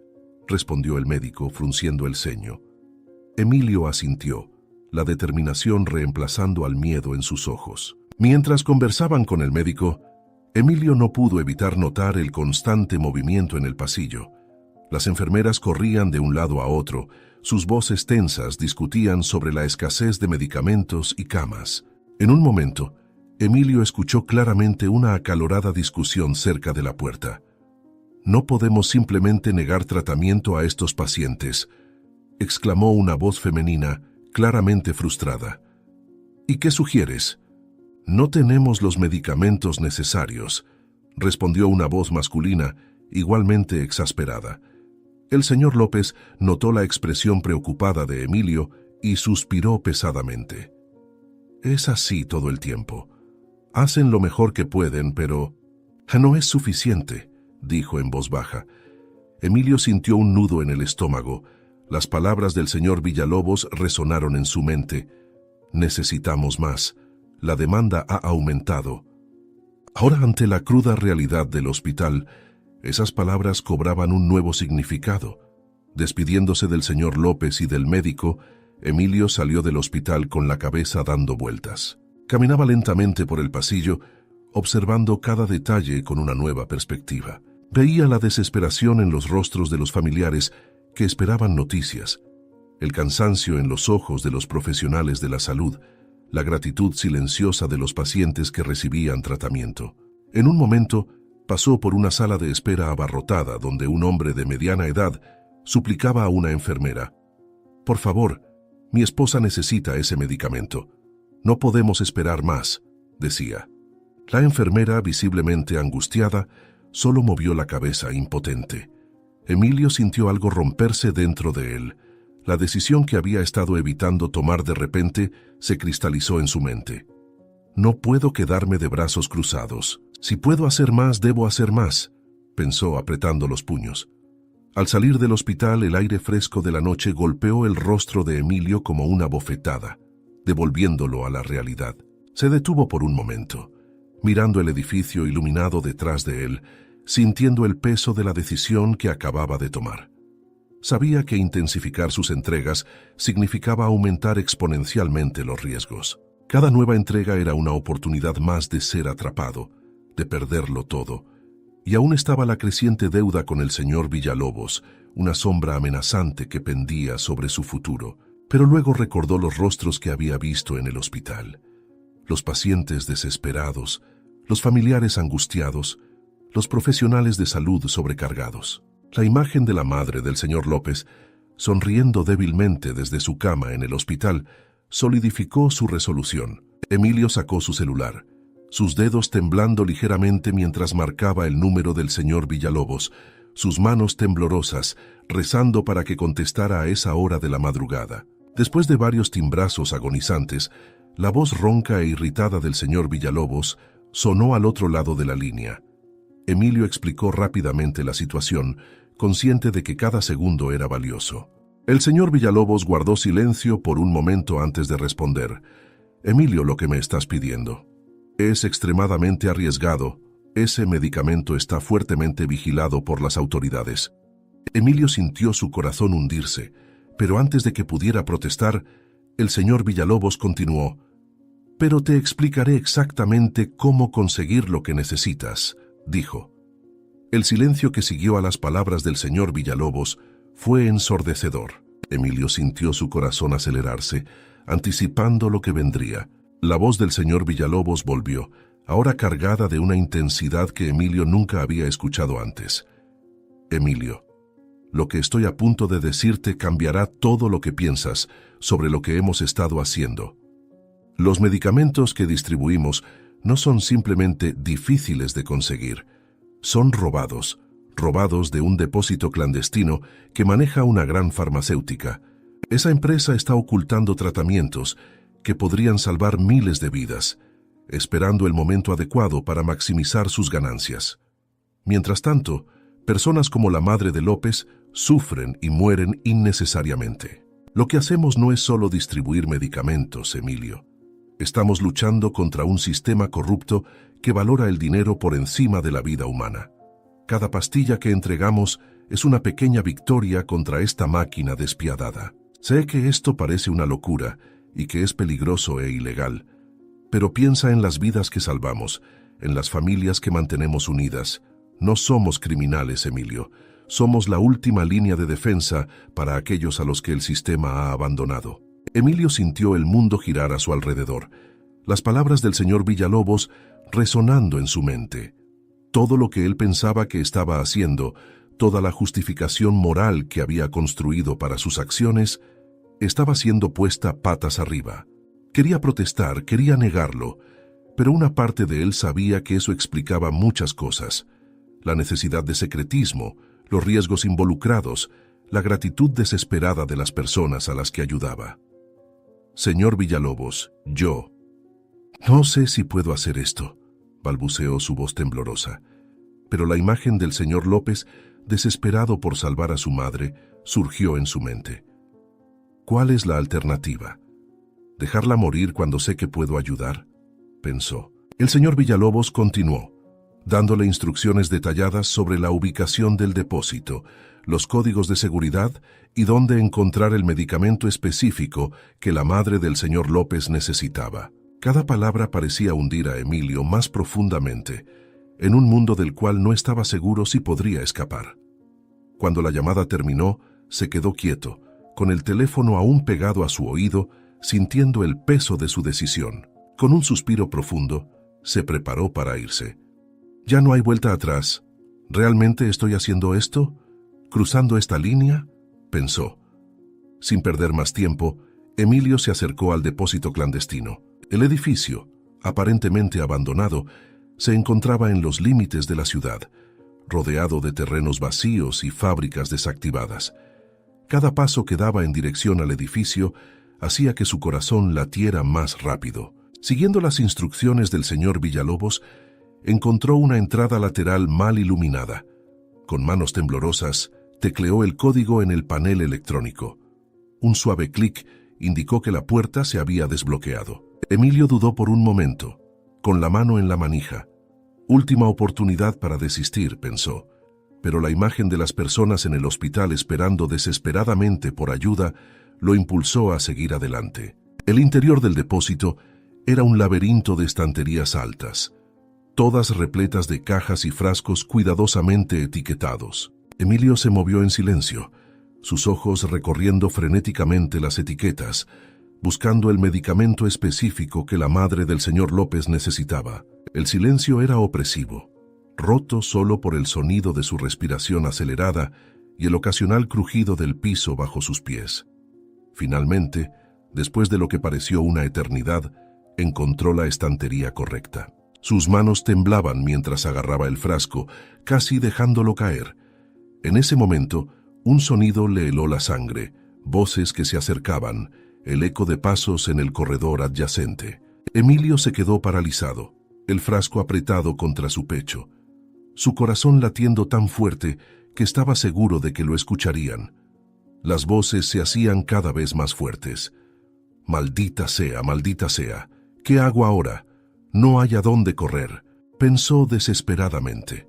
respondió el médico, frunciendo el ceño. Emilio asintió, la determinación reemplazando al miedo en sus ojos. Mientras conversaban con el médico, Emilio no pudo evitar notar el constante movimiento en el pasillo. Las enfermeras corrían de un lado a otro, sus voces tensas discutían sobre la escasez de medicamentos y camas. En un momento, Emilio escuchó claramente una acalorada discusión cerca de la puerta. «No podemos simplemente negar tratamiento a estos pacientes», exclamó una voz femenina, claramente frustrada. «¿Y qué sugieres?». «No tenemos los medicamentos necesarios», respondió una voz masculina, igualmente exasperada. El señor López notó la expresión preocupada de Emilio y suspiró pesadamente. «Es así todo el tiempo. Hacen lo mejor que pueden, pero no es suficiente», dijo en voz baja. Emilio sintió un nudo en el estómago. Las palabras del señor Villalobos resonaron en su mente. «Necesitamos más. La demanda ha aumentado». Ahora, ante la cruda realidad del hospital, esas palabras cobraban un nuevo significado. Despidiéndose del señor López y del médico, Emilio salió del hospital con la cabeza dando vueltas. Caminaba lentamente por el pasillo, observando cada detalle con una nueva perspectiva. Veía la desesperación en los rostros de los familiares que esperaban noticias, el cansancio en los ojos de los profesionales de la salud, la gratitud silenciosa de los pacientes que recibían tratamiento. En un momento, pasó por una sala de espera abarrotada donde un hombre de mediana edad suplicaba a una enfermera: «Por favor, mi esposa necesita ese medicamento. No podemos esperar más», decía. La enfermera, visiblemente angustiada, solo movió la cabeza impotente. Emilio sintió algo romperse dentro de él. La decisión que había estado evitando tomar de repente se cristalizó en su mente. «No puedo quedarme de brazos cruzados. Si puedo hacer más, debo hacer más», pensó apretando los puños. Al salir del hospital, el aire fresco de la noche golpeó el rostro de Emilio como una bofetada, devolviéndolo a la realidad. Se detuvo por un momento, mirando el edificio iluminado detrás de él, sintiendo el peso de la decisión que acababa de tomar. Sabía que intensificar sus entregas significaba aumentar exponencialmente los riesgos. Cada nueva entrega era una oportunidad más de ser atrapado, de perderlo todo. Y aún estaba la creciente deuda con el señor Villalobos, una sombra amenazante que pendía sobre su futuro. Pero luego recordó los rostros que había visto en el hospital. Los pacientes desesperados, los familiares angustiados, los profesionales de salud sobrecargados. La imagen de la madre del señor López, sonriendo débilmente desde su cama en el hospital, solidificó su resolución. Emilio sacó su celular, sus dedos temblando ligeramente mientras marcaba el número del señor Villalobos, sus manos temblorosas, rezando para que contestara a esa hora de la madrugada. Después de varios timbrazos agonizantes, la voz ronca e irritada del señor Villalobos sonó al otro lado de la línea. Emilio explicó rápidamente la situación, consciente de que cada segundo era valioso. El señor Villalobos guardó silencio por un momento antes de responder. «Emilio, lo que me estás pidiendo es extremadamente arriesgado. Ese medicamento está fuertemente vigilado por las autoridades». Emilio sintió su corazón hundirse, pero antes de que pudiera protestar, el señor Villalobos continuó: «Pero te explicaré exactamente cómo conseguir lo que necesitas», dijo. El silencio que siguió a las palabras del señor Villalobos fue ensordecedor. Emilio sintió su corazón acelerarse, anticipando lo que vendría. La voz del señor Villalobos volvió, ahora cargada de una intensidad que Emilio nunca había escuchado antes. «Emilio, lo que estoy a punto de decirte cambiará todo lo que piensas sobre lo que hemos estado haciendo. Los medicamentos que distribuimos no son simplemente difíciles de conseguir. Son robados de un depósito clandestino que maneja una gran farmacéutica. Esa empresa está ocultando tratamientos que podrían salvar miles de vidas, esperando el momento adecuado para maximizar sus ganancias. Mientras tanto, personas como la madre de López sufren y mueren innecesariamente. Lo que hacemos no es solo distribuir medicamentos, Emilio. Estamos luchando contra un sistema corrupto que valora el dinero por encima de la vida humana. Cada pastilla que entregamos es una pequeña victoria contra esta máquina despiadada. Sé que esto parece una locura y que es peligroso e ilegal, pero piensa en las vidas que salvamos, en las familias que mantenemos unidas. No somos criminales, Emilio. Somos la última línea de defensa para aquellos a los que el sistema ha abandonado». Emilio sintió el mundo girar a su alrededor, las palabras del señor Villalobos resonando en su mente. Todo lo que él pensaba que estaba haciendo, toda la justificación moral que había construido para sus acciones, estaba siendo puesta patas arriba. Quería protestar, quería negarlo, pero una parte de él sabía que eso explicaba muchas cosas: la necesidad de secretismo, los riesgos involucrados, la gratitud desesperada de las personas a las que ayudaba. «Señor Villalobos, yo no sé si puedo hacer esto», balbuceó su voz temblorosa, pero la imagen del señor López, desesperado por salvar a su madre, surgió en su mente. «¿Cuál es la alternativa? ¿Dejarla morir cuando sé que puedo ayudar?», pensó. El señor Villalobos continuó, dándole instrucciones detalladas sobre la ubicación del depósito, los códigos de seguridad y dónde encontrar el medicamento específico que la madre del señor López necesitaba. Cada palabra parecía hundir a Emilio más profundamente, en un mundo del cual no estaba seguro si podría escapar. Cuando la llamada terminó, se quedó quieto, con el teléfono aún pegado a su oído, sintiendo el peso de su decisión. Con un suspiro profundo, se preparó para irse. Ya no hay vuelta atrás. ¿Realmente estoy haciendo esto? ¿Cruzando esta línea? Pensó. Sin perder más tiempo, Emilio se acercó al depósito clandestino. El edificio, aparentemente abandonado, se encontraba en los límites de la ciudad, rodeado de terrenos vacíos y fábricas desactivadas. Cada paso que daba en dirección al edificio hacía que su corazón latiera más rápido. Siguiendo las instrucciones del señor Villalobos, encontró una entrada lateral mal iluminada. Con manos temblorosas, tecleó el código en el panel electrónico. Un suave clic indicó que la puerta se había desbloqueado. Emilio dudó por un momento, con la mano en la manija. Última oportunidad para desistir, pensó, pero la imagen de las personas en el hospital esperando desesperadamente por ayuda lo impulsó a seguir adelante. El interior del depósito era un laberinto de estanterías altas, todas repletas de cajas y frascos cuidadosamente etiquetados. Emilio se movió en silencio, sus ojos recorriendo frenéticamente las etiquetas, buscando el medicamento específico que la madre del señor López necesitaba. El silencio era opresivo, roto solo por el sonido de su respiración acelerada y el ocasional crujido del piso bajo sus pies. Finalmente, después de lo que pareció una eternidad, encontró la estantería correcta. Sus manos temblaban mientras agarraba el frasco, casi dejándolo caer. En ese momento, un sonido le heló la sangre, voces que se acercaban, el eco de pasos en el corredor adyacente. Emilio se quedó paralizado, el frasco apretado contra su pecho, su corazón latiendo tan fuerte que estaba seguro de que lo escucharían. Las voces se hacían cada vez más fuertes. Maldita sea, ¿qué hago ahora? No hay a dónde correr, pensó desesperadamente.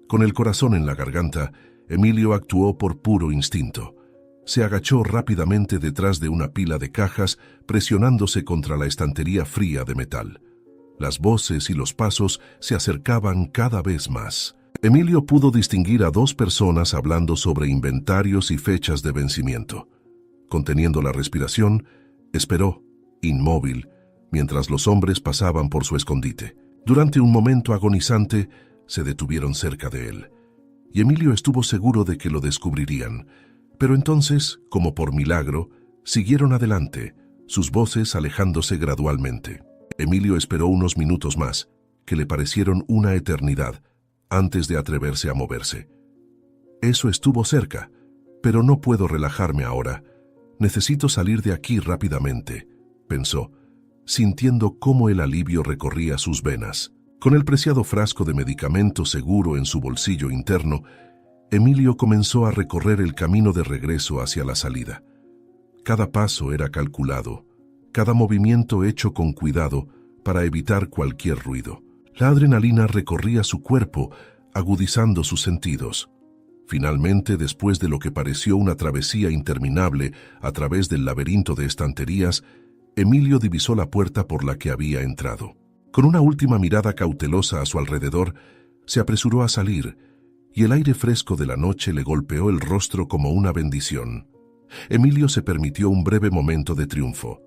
Con el corazón en la garganta, Emilio actuó por puro instinto. Se agachó rápidamente detrás de una pila de cajas, presionándose contra la estantería fría de metal. Las voces y los pasos se acercaban cada vez más. Emilio pudo distinguir a dos personas hablando sobre inventarios y fechas de vencimiento. Conteniendo la respiración, esperó, inmóvil, mientras los hombres pasaban por su escondite. Durante un momento agonizante, se detuvieron cerca de él, y Emilio estuvo seguro de que lo descubrirían. Pero entonces, como por milagro, siguieron adelante, sus voces alejándose gradualmente. Emilio esperó unos minutos más, que le parecieron una eternidad, antes de atreverse a moverse. Eso estuvo cerca, pero no puedo relajarme ahora. Necesito salir de aquí rápidamente, pensó, sintiendo cómo el alivio recorría sus venas. Con el preciado frasco de medicamento seguro en su bolsillo interno, Emilio comenzó a recorrer el camino de regreso hacia la salida. Cada paso era calculado, cada movimiento hecho con cuidado para evitar cualquier ruido. La adrenalina recorría su cuerpo, agudizando sus sentidos. Finalmente, después de lo que pareció una travesía interminable a través del laberinto de estanterías, Emilio divisó la puerta por la que había entrado. Con una última mirada cautelosa a su alrededor, se apresuró a salir, y el aire fresco de la noche le golpeó el rostro como una bendición. Emilio se permitió un breve momento de triunfo.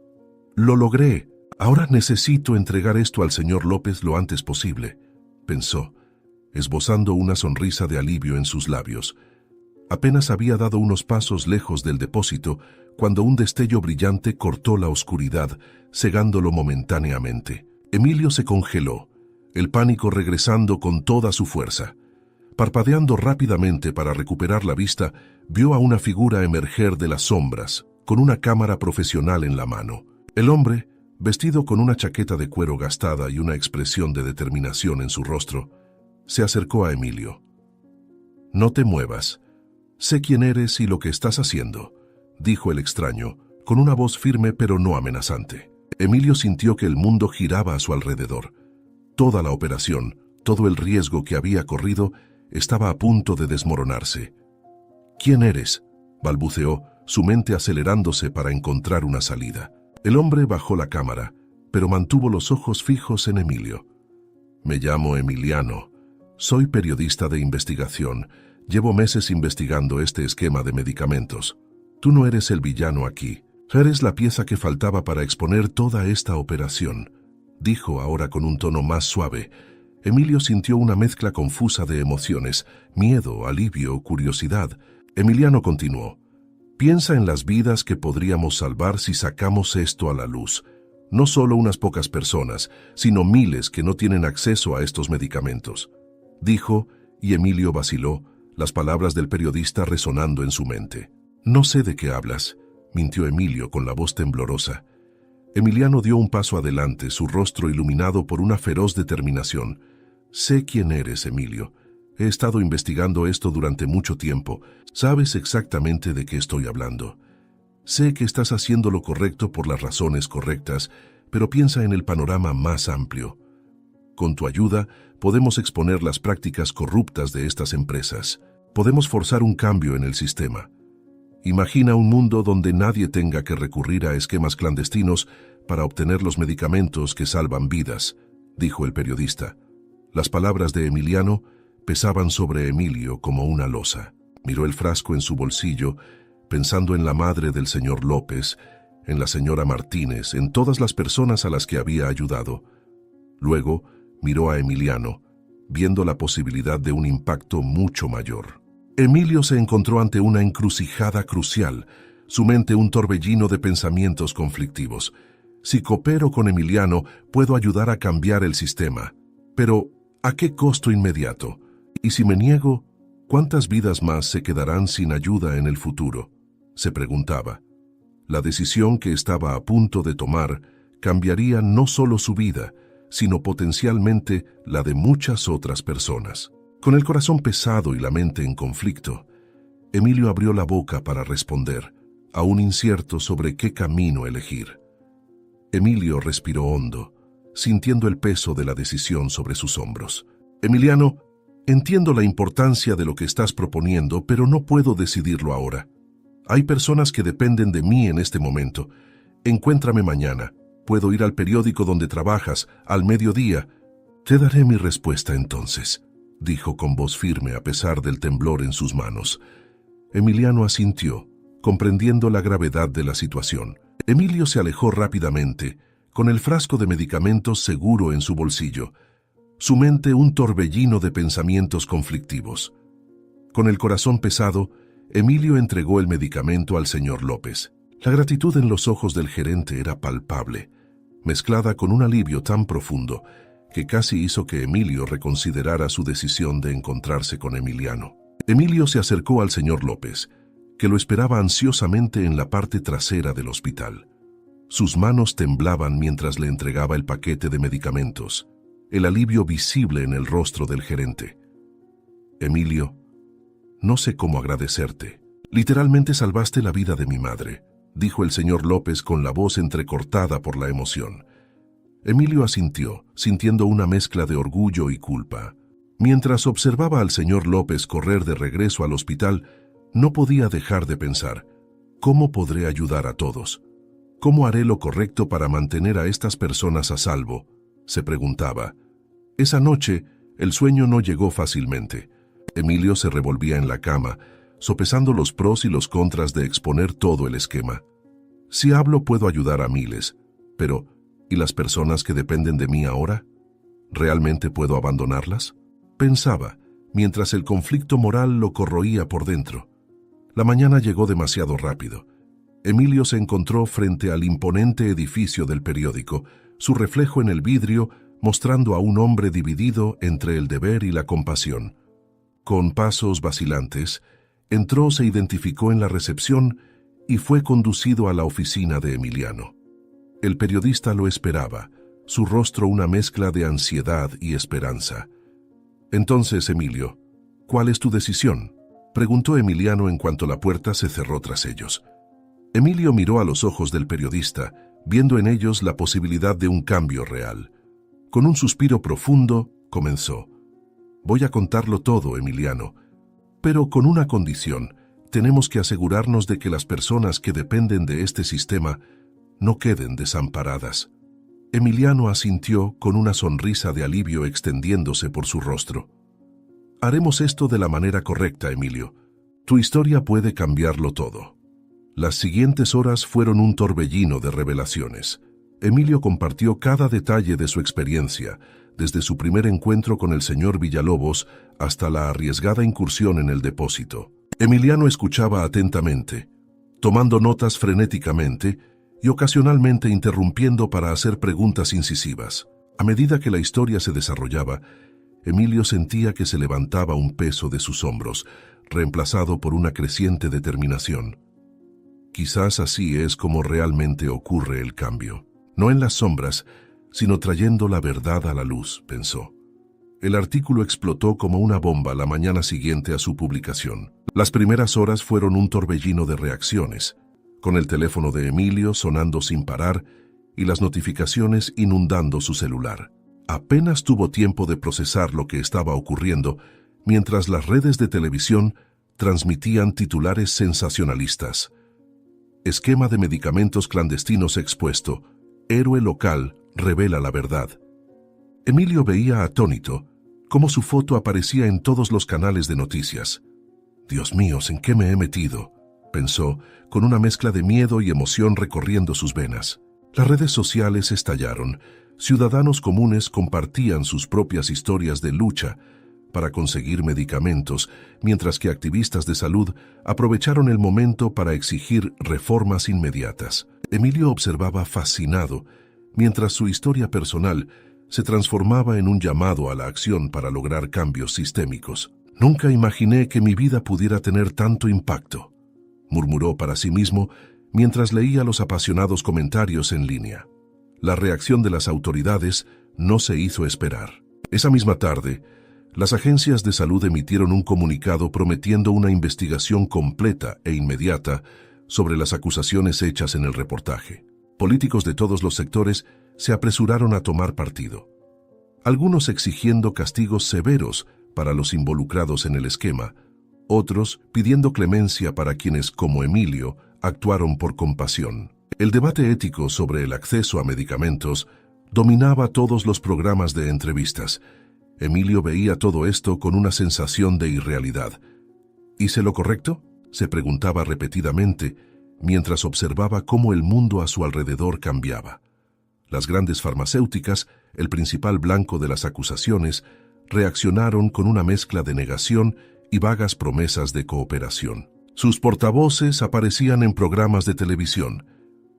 «Lo logré. Ahora necesito entregar esto al señor López lo antes posible», pensó, esbozando una sonrisa de alivio en sus labios. Apenas había dado unos pasos lejos del depósito cuando un destello brillante cortó la oscuridad, cegándolo momentáneamente. Emilio se congeló, el pánico regresando con toda su fuerza. Parpadeando rápidamente para recuperar la vista, vio a una figura emerger de las sombras, con una cámara profesional en la mano. El hombre, vestido con una chaqueta de cuero gastada y una expresión de determinación en su rostro, se acercó a Emilio. «No te muevas. Sé quién eres y lo que estás haciendo», dijo el extraño, con una voz firme pero no amenazante. Emilio sintió que el mundo giraba a su alrededor. Toda la operación, todo el riesgo que había corrido, estaba a punto de desmoronarse. «¿Quién eres?», balbuceó, su mente acelerándose para encontrar una salida. El hombre bajó la cámara, pero mantuvo los ojos fijos en Emilio. Me llamo Emiliano. Soy periodista de investigación. Llevo meses investigando este esquema de medicamentos. Tú no eres el villano aquí. Eres la pieza que faltaba para exponer toda esta operación, dijo ahora con un tono más suave. Emilio sintió una mezcla confusa de emociones, miedo, alivio, curiosidad. Emiliano continuó. Piensa en las vidas que podríamos salvar si sacamos esto a la luz. No solo unas pocas personas, sino miles que no tienen acceso a estos medicamentos. Dijo, y Emilio vaciló, las palabras del periodista resonando en su mente. No sé de qué hablas, mintió Emilio con la voz temblorosa. Emiliano dio un paso adelante, su rostro iluminado por una feroz determinación. Sé quién eres, Emilio. He estado investigando esto durante mucho tiempo. Sabes exactamente de qué estoy hablando. Sé que estás haciendo lo correcto por las razones correctas, pero piensa en el panorama más amplio. Con tu ayuda, podemos exponer las prácticas corruptas de estas empresas. Podemos forzar un cambio en el sistema. Imagina un mundo donde nadie tenga que recurrir a esquemas clandestinos para obtener los medicamentos que salvan vidas, dijo el periodista. Las palabras de Emiliano pesaban sobre Emilio como una losa. Miró el frasco en su bolsillo, pensando en la madre del señor López, en la señora Martínez, en todas las personas a las que había ayudado. Luego miró a Emiliano, viendo la posibilidad de un impacto mucho mayor. Emilio se encontró ante una encrucijada crucial, su mente un torbellino de pensamientos conflictivos. Si coopero con Emiliano, puedo ayudar a cambiar el sistema. Pero, ¿a qué costo inmediato? Y si me niego, ¿cuántas vidas más se quedarán sin ayuda en el futuro? Se preguntaba. La decisión que estaba a punto de tomar cambiaría no solo su vida, sino potencialmente la de muchas otras personas. Con el corazón pesado y la mente en conflicto, Emilio abrió la boca para responder, aún incierto sobre qué camino elegir. Emilio respiró hondo, sintiendo el peso de la decisión sobre sus hombros. Emiliano, entiendo la importancia de lo que estás proponiendo, pero no puedo decidirlo ahora. Hay personas que dependen de mí en este momento. Encuéntrame mañana. Puedo ir al periódico donde trabajas, al mediodía. Te daré mi respuesta entonces, dijo con voz firme a pesar del temblor en sus manos. Emiliano asintió, comprendiendo la gravedad de la situación. Emilio se alejó rápidamente, con el frasco de medicamentos seguro en su bolsillo, su mente un torbellino de pensamientos conflictivos. Con el corazón pesado, Emilio entregó el medicamento al señor López. La gratitud en los ojos del gerente era palpable, mezclada con un alivio tan profundo que casi hizo que Emilio reconsiderara su decisión de encontrarse con Emiliano. Emilio se acercó al señor López, que lo esperaba ansiosamente en la parte trasera del hospital. Sus manos temblaban mientras le entregaba el paquete de medicamentos, el alivio visible en el rostro del gerente. Emilio, no sé cómo agradecerte. Literalmente salvaste la vida de mi madre, dijo el señor López con la voz entrecortada por la emoción. Emilio asintió, sintiendo una mezcla de orgullo y culpa. Mientras observaba al señor López correr de regreso al hospital, no podía dejar de pensar, ¿cómo podré ayudar a todos? ¿Cómo haré lo correcto para mantener a estas personas a salvo?, se preguntaba. Esa noche, el sueño no llegó fácilmente. Emilio se revolvía en la cama, sopesando los pros y los contras de exponer todo el esquema. Si hablo, puedo ayudar a miles, pero ¿y las personas que dependen de mí ahora? ¿Realmente puedo abandonarlas? Pensaba, mientras el conflicto moral lo corroía por dentro. La mañana llegó demasiado rápido. Emilio se encontró frente al imponente edificio del periódico, su reflejo en el vidrio mostrando a un hombre dividido entre el deber y la compasión. Con pasos vacilantes, entró, se identificó en la recepción y fue conducido a la oficina de Emiliano. El periodista lo esperaba, su rostro una mezcla de ansiedad y esperanza. Entonces, Emilio, ¿cuál es tu decisión?, preguntó Emiliano en cuanto la puerta se cerró tras ellos. Emilio miró a los ojos del periodista, viendo en ellos la posibilidad de un cambio real. Con un suspiro profundo, comenzó. Voy a contarlo todo, Emiliano, pero con una condición. Tenemos que asegurarnos de que las personas que dependen de este sistema no queden desamparadas. Emiliano asintió con una sonrisa de alivio extendiéndose por su rostro. Haremos esto de la manera correcta, Emilio. Tu historia puede cambiarlo todo. Las siguientes horas fueron un torbellino de revelaciones. Emilio compartió cada detalle de su experiencia, desde su primer encuentro con el señor Villalobos hasta la arriesgada incursión en el depósito. Emiliano escuchaba atentamente, tomando notas frenéticamente y ocasionalmente interrumpiendo para hacer preguntas incisivas. A medida que la historia se desarrollaba, Emilio sentía que se levantaba un peso de sus hombros, reemplazado por una creciente determinación. Quizás así es como realmente ocurre el cambio. No en las sombras, sino trayendo la verdad a la luz, pensó. El artículo explotó como una bomba la mañana siguiente a su publicación. Las primeras horas fueron un torbellino de reacciones, con el teléfono de Emilio sonando sin parar y las notificaciones inundando su celular. Apenas tuvo tiempo de procesar lo que estaba ocurriendo, mientras las redes de televisión transmitían titulares sensacionalistas. Esquema de medicamentos clandestinos expuesto. Héroe local revela la verdad. Emilio veía atónito cómo su foto aparecía en todos los canales de noticias. Dios mío, ¿en qué me he metido?, pensó, con una mezcla de miedo y emoción recorriendo sus venas. Las redes sociales estallaron. Ciudadanos comunes compartían sus propias historias de lucha para conseguir medicamentos, mientras que activistas de salud aprovecharon el momento para exigir reformas inmediatas. Emilio observaba fascinado, mientras su historia personal se transformaba en un llamado a la acción para lograr cambios sistémicos. Nunca imaginé que mi vida pudiera tener tanto impacto, murmuró para sí mismo mientras leía los apasionados comentarios en línea. La reacción de las autoridades no se hizo esperar. Esa misma tarde, las agencias de salud emitieron un comunicado prometiendo una investigación completa e inmediata sobre las acusaciones hechas en el reportaje. Políticos de todos los sectores se apresuraron a tomar partido, algunos exigiendo castigos severos para los involucrados en el esquema, otros pidiendo clemencia para quienes, como Emilio, actuaron por compasión. El debate ético sobre el acceso a medicamentos dominaba todos los programas de entrevistas. Emilio veía todo esto con una sensación de irrealidad. ¿Hice lo correcto?, se preguntaba repetidamente, mientras observaba cómo el mundo a su alrededor cambiaba. Las grandes farmacéuticas, el principal blanco de las acusaciones, reaccionaron con una mezcla de negación y vagas promesas de cooperación. Sus portavoces aparecían en programas de televisión,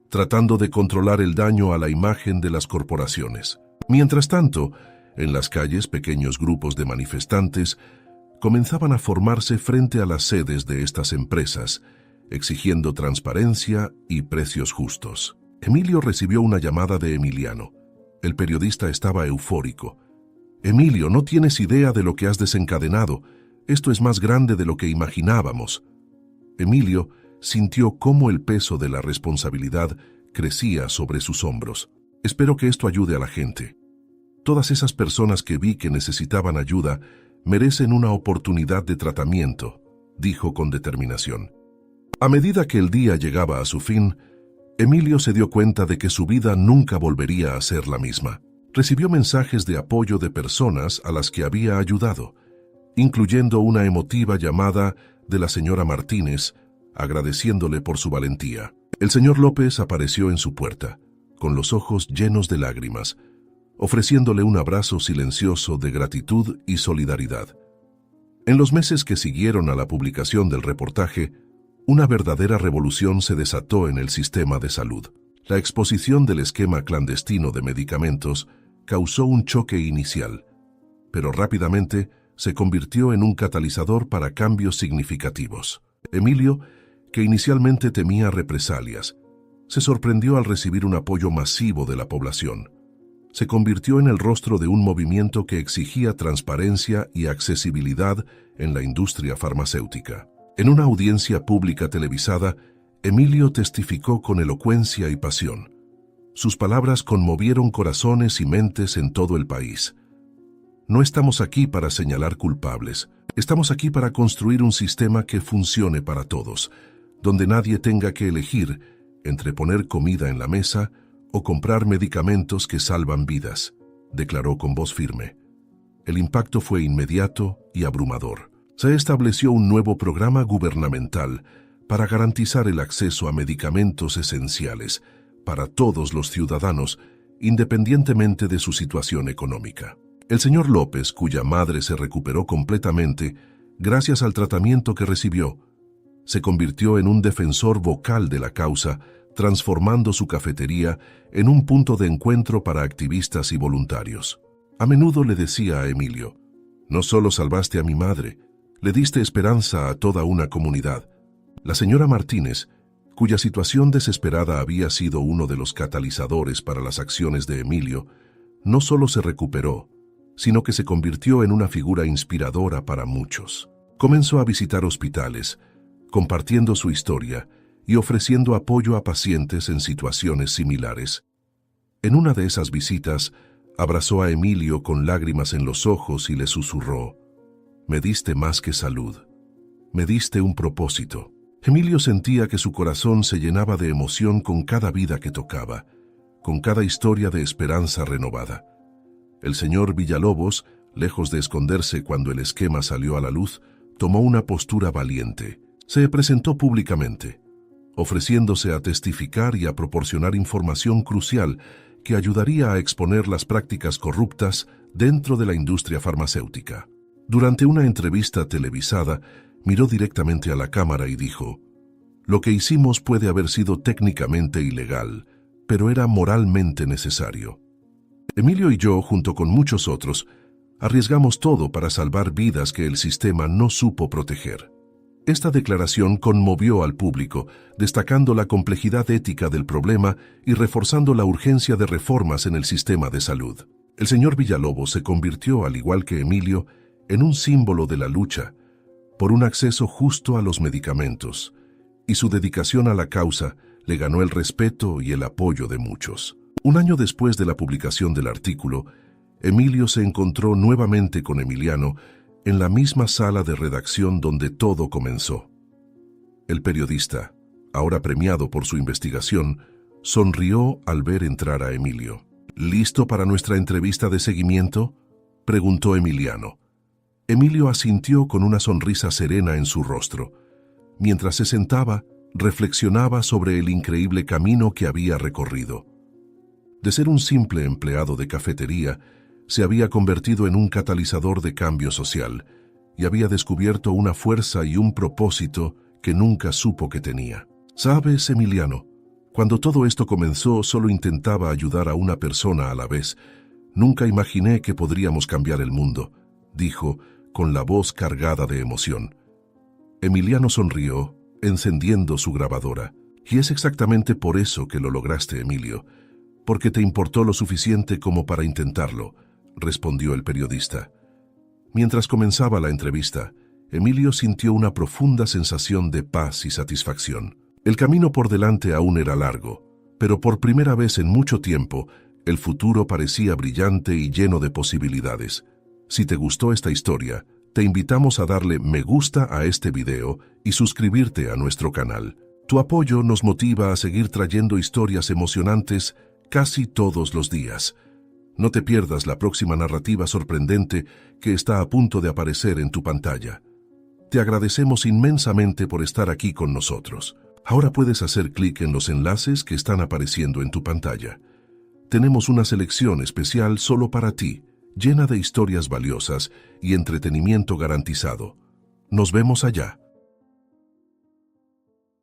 tratando de controlar el daño a la imagen de las corporaciones. Mientras tanto, en las calles, pequeños grupos de manifestantes comenzaban a formarse frente a las sedes de estas empresas, exigiendo transparencia y precios justos. Emilio recibió una llamada de Emiliano. El periodista estaba eufórico. «Emilio, no tienes idea de lo que has desencadenado. Esto es más grande de lo que imaginábamos». Emilio sintió cómo el peso de la responsabilidad crecía sobre sus hombros. «Espero que esto ayude a la gente. Todas esas personas que vi que necesitaban ayuda merecen una oportunidad de tratamiento», dijo con determinación. A medida que el día llegaba a su fin, Emilio se dio cuenta de que su vida nunca volvería a ser la misma. Recibió mensajes de apoyo de personas a las que había ayudado, incluyendo una emotiva llamada de la señora Martínez, agradeciéndole por su valentía. El señor López apareció en su puerta, con los ojos llenos de lágrimas, ofreciéndole un abrazo silencioso de gratitud y solidaridad. En los meses que siguieron a la publicación del reportaje, una verdadera revolución se desató en el sistema de salud. La exposición del esquema clandestino de medicamentos causó un choque inicial, pero rápidamente se convirtió en un catalizador para cambios significativos. Emilio, que inicialmente temía represalias, se sorprendió al recibir un apoyo masivo de la población. Se convirtió en el rostro de un movimiento que exigía transparencia y accesibilidad en la industria farmacéutica. En una audiencia pública televisada, Emilio testificó con elocuencia y pasión. Sus palabras conmovieron corazones y mentes en todo el país. No estamos aquí para señalar culpables. Estamos aquí para construir un sistema que funcione para todos, donde nadie tenga que elegir entre poner comida en la mesa o comprar medicamentos que salvan vidas, declaró con voz firme. El impacto fue inmediato y abrumador. Se estableció un nuevo programa gubernamental para garantizar el acceso a medicamentos esenciales para todos los ciudadanos, independientemente de su situación económica. El señor López, cuya madre se recuperó completamente gracias al tratamiento que recibió, se convirtió en un defensor vocal de la causa, transformando su cafetería en un punto de encuentro para activistas y voluntarios. A menudo le decía a Emilio: «No solo salvaste a mi madre, le diste esperanza a toda una comunidad». La señora Martínez, cuya situación desesperada había sido uno de los catalizadores para las acciones de Emilio, no solo se recuperó, sino que se convirtió en una figura inspiradora para muchos. Comenzó a visitar hospitales, compartiendo su historia y ofreciendo apoyo a pacientes en situaciones similares. En una de esas visitas, abrazó a Emilio con lágrimas en los ojos y le susurró: «Me diste más que salud, me diste un propósito». Emilio sentía que su corazón se llenaba de emoción con cada vida que tocaba, con cada historia de esperanza renovada. El señor Villalobos, lejos de esconderse cuando el esquema salió a la luz, tomó una postura valiente. Se presentó públicamente, ofreciéndose a testificar y a proporcionar información crucial que ayudaría a exponer las prácticas corruptas dentro de la industria farmacéutica. Durante una entrevista televisada, miró directamente a la cámara y dijo: «Lo que hicimos puede haber sido técnicamente ilegal, pero era moralmente necesario». Emilio y yo, junto con muchos otros, arriesgamos todo para salvar vidas que el sistema no supo proteger. Esta declaración conmovió al público, destacando la complejidad ética del problema y reforzando la urgencia de reformas en el sistema de salud. El señor Villalobos se convirtió, al igual que Emilio, en un símbolo de la lucha por un acceso justo a los medicamentos, y su dedicación a la causa le ganó el respeto y el apoyo de muchos. Un año después de la publicación del artículo, Emilio se encontró nuevamente con Emiliano en la misma sala de redacción donde todo comenzó. El periodista, ahora premiado por su investigación, sonrió al ver entrar a Emilio. «¿Listo para nuestra entrevista de seguimiento?», preguntó Emiliano. Emilio asintió con una sonrisa serena en su rostro. Mientras se sentaba, reflexionaba sobre el increíble camino que había recorrido. De ser un simple empleado de cafetería, se había convertido en un catalizador de cambio social y había descubierto una fuerza y un propósito que nunca supo que tenía. «¿Sabes, Emiliano? Cuando todo esto comenzó, solo intentaba ayudar a una persona a la vez. Nunca imaginé que podríamos cambiar el mundo», dijo con la voz cargada de emoción. Emiliano sonrió, encendiendo su grabadora. «Y es exactamente por eso que lo lograste, Emilio, porque te importó lo suficiente como para intentarlo», respondió el periodista. Mientras comenzaba la entrevista, Emilio sintió una profunda sensación de paz y satisfacción. El camino por delante aún era largo, pero por primera vez en mucho tiempo, el futuro parecía brillante y lleno de posibilidades. Si te gustó esta historia, te invitamos a darle me gusta a este video y suscribirte a nuestro canal. Tu apoyo nos motiva a seguir trayendo historias emocionantes casi todos los días. No te pierdas la próxima narrativa sorprendente que está a punto de aparecer en tu pantalla. Te agradecemos inmensamente por estar aquí con nosotros. Ahora puedes hacer clic en los enlaces que están apareciendo en tu pantalla. Tenemos una selección especial solo para ti, llena de historias valiosas y entretenimiento garantizado. Nos vemos allá.